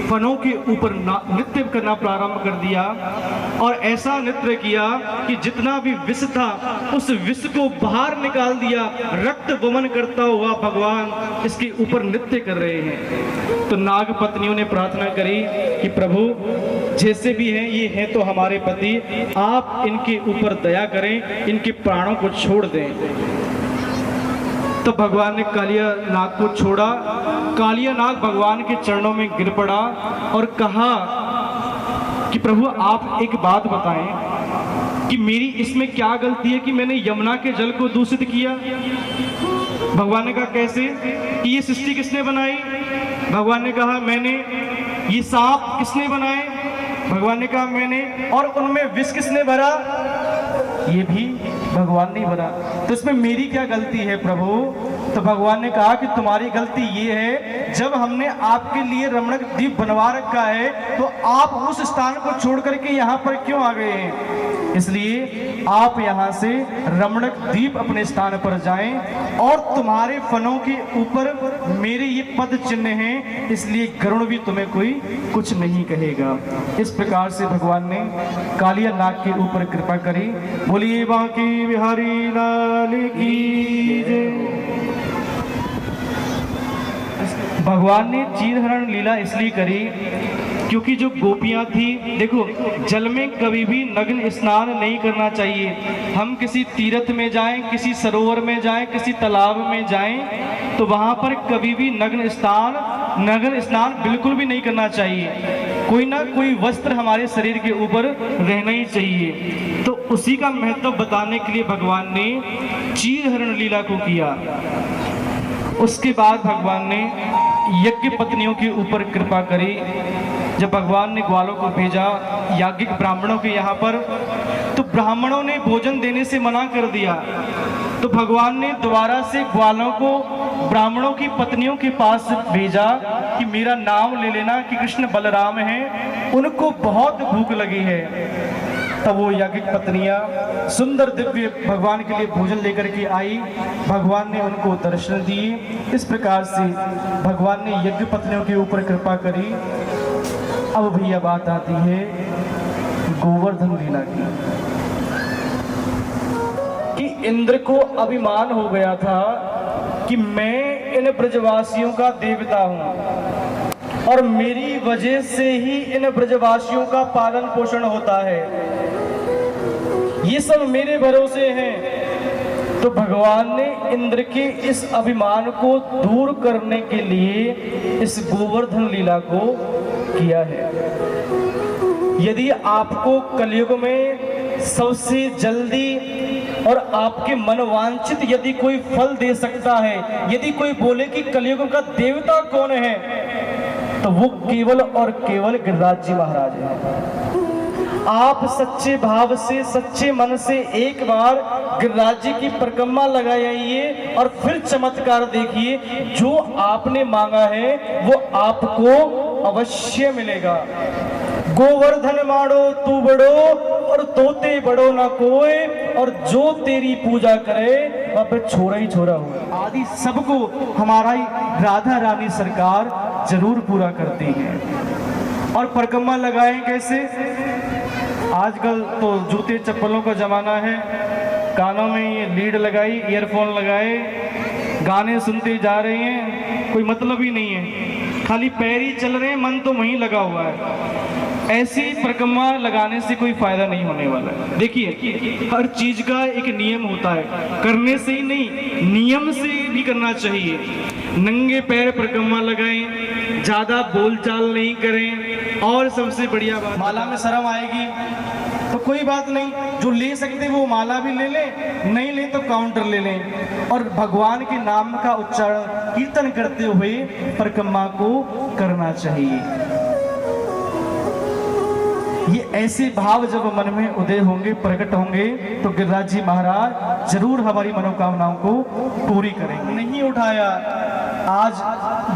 फनों के ऊपर नृत्य करना प्रारंभ कर दिया और ऐसा नृत्य किया कि जितना भी विष था उस विष को बाहर निकाल दिया। रक्त वमन करता हुआ भगवान इसके ऊपर नृत्य कर रहे हैं। तो नाग पत्नियों ने प्रार्थना करी कि प्रभु जैसे भी हैं ये हैं तो हमारे पति, आप इनके ऊपर दया करें, इनके प्राणों को छोड़ दें। तो भगवान ने कालिया नाग को छोड़ा। कालिया नाग भगवान के चरणों में गिर पड़ा और कहा कि प्रभु आप एक बात बताएं कि मेरी इसमें क्या गलती है कि मैंने यमुना के जल को दूषित किया। भगवान ने कहा कैसे, कि ये सृष्टि किसने बनाई। भगवान ने कहा मैंने। ये सांप किसने बनाए। भगवान ने कहा मैंने। और उनमें विष किसने भरा। ये भी भगवान ने भरा। तो इसमें मेरी क्या गलती है प्रभु। तो भगवान ने कहा कि तुम्हारी गलती ये है जब हमने आपके लिए रमणक द्वीप बनवा रखा है तो आप उस स्थान को छोड़ करके यहाँ पर क्यों आ गए हैं। इसलिए आप यहाँ से रमणक द्वीप अपने स्थान पर जाएं और तुम्हारे फनों के ऊपर मेरे ये पद चिन्ह हैं, इसलिए गरुड़ भी तुम्हें कोई कुछ नहीं कहेगा। इस प्रकार से भगवान ने कालिया नाग के ऊपर कृपा करी। बोलिए बांके बिहारी लाल की जय। भगवान ने चीरहरण लीला इसलिए करी क्योंकि जो गोपियां थी, देखो जल में कभी भी नग्न स्नान नहीं करना चाहिए। हम किसी तीर्थ में जाएं, किसी सरोवर में जाएं, किसी तालाब में जाएं तो वहां पर कभी भी नग्न स्नान बिल्कुल भी नहीं करना चाहिए। कोई ना कोई वस्त्र हमारे शरीर के ऊपर रहना ही चाहिए। तो उसी का महत्व बताने के लिए भगवान ने चीरहरण लीला को किया। उसके बाद भगवान ने यज्ञ पत्नियों के ऊपर कृपा करी। जब भगवान ने ग्वालों को भेजा याज्ञिक ब्राह्मणों के यहाँ पर, तो ब्राह्मणों ने भोजन देने से मना कर दिया। तो भगवान ने दोबारा से ग्वालों को ब्राह्मणों की पत्नियों के पास भेजा कि मेरा नाम ले लेना कि कृष्ण बलराम हैं, उनको बहुत भूख लगी है। तब वो याज्ञिक पत्नियां सुंदर दिव्य भगवान के लिए भोजन लेकर के आई। भगवान ने उनको दर्शन दिए। इस प्रकार से भगवान ने यज्ञ पत्नियों के ऊपर कृपा करी। अब भैया बात आती है गोवर्धन लीला की, कि इंद्र को अभिमान हो गया था कि मैं इन ब्रजवासियों का देवता हूं और मेरी वजह से ही इन ब्रजवासियों का पालन पोषण होता है, ये सब मेरे भरोसे हैं। तो भगवान ने इंद्र के इस अभिमान को दूर करने के लिए इस गोवर्धन लीला को किया है। यदि आपको कलयुग में सबसे जल्दी और आपके मनवांछित यदि कोई फल दे सकता है, यदि कोई बोले कि कलयुग का देवता कौन है, तो वो केवल और केवल गिरिराज जी महाराज हैं। आप सच्चे भाव से, सच्चे मन से एक बार गिरिराज जी की परिक्रमा लगाइए और फिर चमत्कार देखिए। जो आपने मांगा है वो आपको अवश्य मिलेगा। गोवर्धन माड़ो तू बड़ो और तोते बड़ो ना कोई, और जो तेरी पूजा करे वह पे छोरा ही छोरा हो। आदि सबको हमारा राधा रानी सरकार जरूर पूरा करती है। और परिक्रमा लगाएं कैसे? आजकल तो जूते चप्पलों का जमाना है, कानों में ये लीड लगाई, ईयरफोन लगाए, गाने सुनते जा रहे हैं, कोई मतलब ही नहीं है, खाली पैर ही चल रहे हैं, मन तो वहीं लगा हुआ है। ऐसी परिक्रमा लगाने से कोई फायदा नहीं होने वाला है। देखिए, हर चीज का एक नियम होता है, करने से ही नहीं, नियम से भी करना चाहिए। नंगे पैर परिक्रमा लगाएं, ज्यादा बोलचाल नहीं करें, और सबसे बढ़िया बात, माला में शर्म आएगी तो कोई बात नहीं, जो ले सकते वो माला भी ले लें, नहीं ले तो काउंटर ले लें, और भगवान के नाम का उच्चारण कीर्तन करते हुए परिक्रमा को करना चाहिए। ये ऐसे भाव जब मन में उदय होंगे, प्रकट होंगे, तो गिरिराज जी महाराज जरूर हमारी मनोकामनाओं को पूरी करेंगे। नहीं उठाया, आज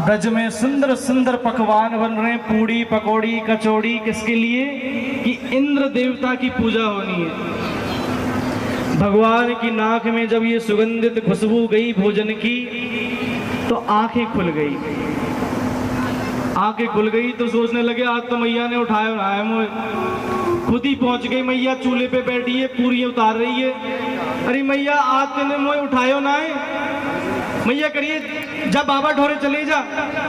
ब्रज में सुंदर सुंदर पकवान बन रहे हैं, पूड़ी पकौड़ी कचौड़ी, किसके लिए? कि इंद्र देवता की पूजा होनी है। भगवान की नाक में जब ये सुगंधित खुशबू गई भोजन की, तो आंखें खुल गई। आंखें खुल गई तो सोचने लगे आज तो मैया ने उठाया उठाया, मुझे खुद ही पहुंच गई मैया, चूल्हे पे बैठी है, पूरी उतार रही है। अरे मैया आज तेने मुझे उठायो ना है, मैया करिए जब बाबा ढोरे चले जा,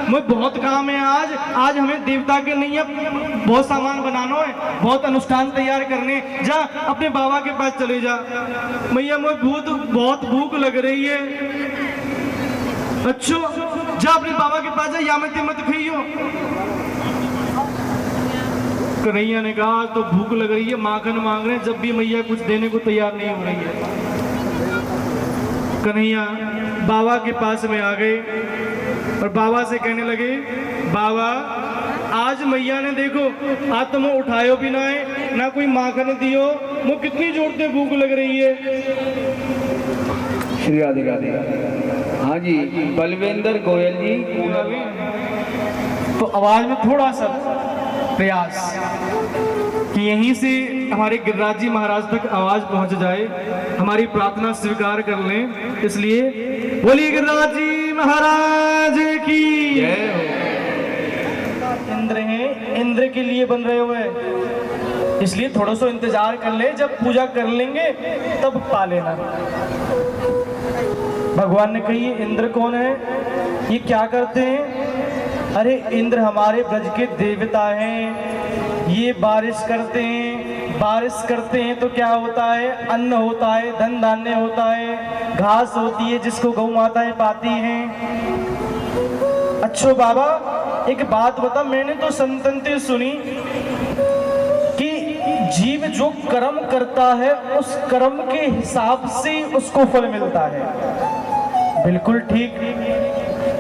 मुझे बहुत काम है आज हमें देवता के नहीं है, बहुत सामान बनाना है, बहुत अनुष्ठान तैयार करने, जा अपने बाबा के पास चले जा। मैया मुझे बहुत भूख लग रही है। अच्छा जा अपने बाबा के पास जा, या मत खाइयो। कन्हैया ने कहा तो भूख लग रही है, माखन मांग रहे हैं, जब भी मैया कुछ देने को तैयार नहीं हो रही है। कन्हैया बाबा के पास में आ गए और बाबा से कहने लगे, बाबा आज मैया ने देखो आज तुम उठायो भी ना है, ना कोई माखन दियो, मुझे कितनी जोर से भूख लग रही है। श्री राधे राधे। हाँ जी, बलविंदर गोयल जी। तो आवाज में थोड़ा सा प्रयास कि यहीं से हमारे गिरिराज जी महाराज तक आवाज पहुंच जाए, हमारी प्रार्थना स्वीकार कर लें। इसलिए बोलिए गिरिराज जी महाराज की जय हो। इंद्र हैं, इंद्र के लिए बन रहे हुए, इसलिए थोड़ा सा इंतजार कर ले, जब पूजा कर लेंगे तब पा लेना। भगवान ने कही इंद्र कौन है, ये क्या करते हैं? अरे इंद्र हमारे ब्रज के देवता हैं, ये बारिश करते हैं, बारिश करते हैं तो क्या होता है? अन्न होता है, धन धान्य होता है, घास होती है जिसको गौ माताएं पाती हैं। अच्छा बाबा एक बात बता, मैंने तो संतनते सुनी कि जीव जो कर्म करता है उस कर्म के हिसाब से उसको फल मिलता है। बिल्कुल ठीक।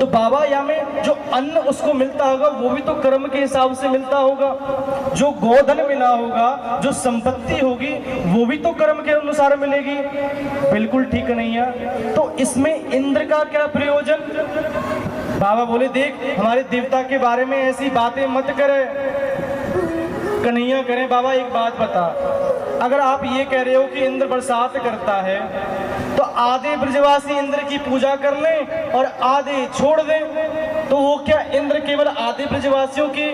तो बाबा या में जो अन्न उसको मिलता होगा वो भी तो कर्म के हिसाब से मिलता होगा, जो गोधन मिला होगा, जो संपत्ति होगी वो भी तो कर्म के अनुसार मिलेगी। बिल्कुल ठीक नहीं है। तो इसमें इंद्र का क्या प्रयोजन? बाबा बोले देख हमारे देवता के बारे में ऐसी बातें मत करे। कन्हैया करें बाबा एक बात बता, अगर आप ये कह रहे हो कि इंद्र बरसात करता है तो आधे ब्रजवासी इंद्र की पूजा कर लें और आधे छोड़ दें, तो वो क्या इंद्र केवल आधे ब्रजवासियों के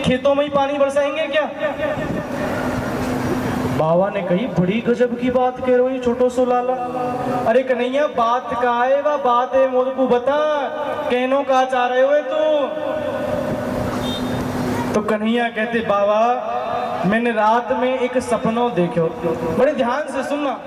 खेतों में ही पानी बरसाएंगे क्या? बाबा ने कही बड़ी गजब की बात कह रहे हो ये छोटो सो लाला। अरे कन्हैया बात का है वह बात है, मुझे को बता कहनो का चाह रहे हो तू? तो कन्हैया कहते बाबा मैंने रात में एक सपनों देखो, बड़े ध्यान से सुनना।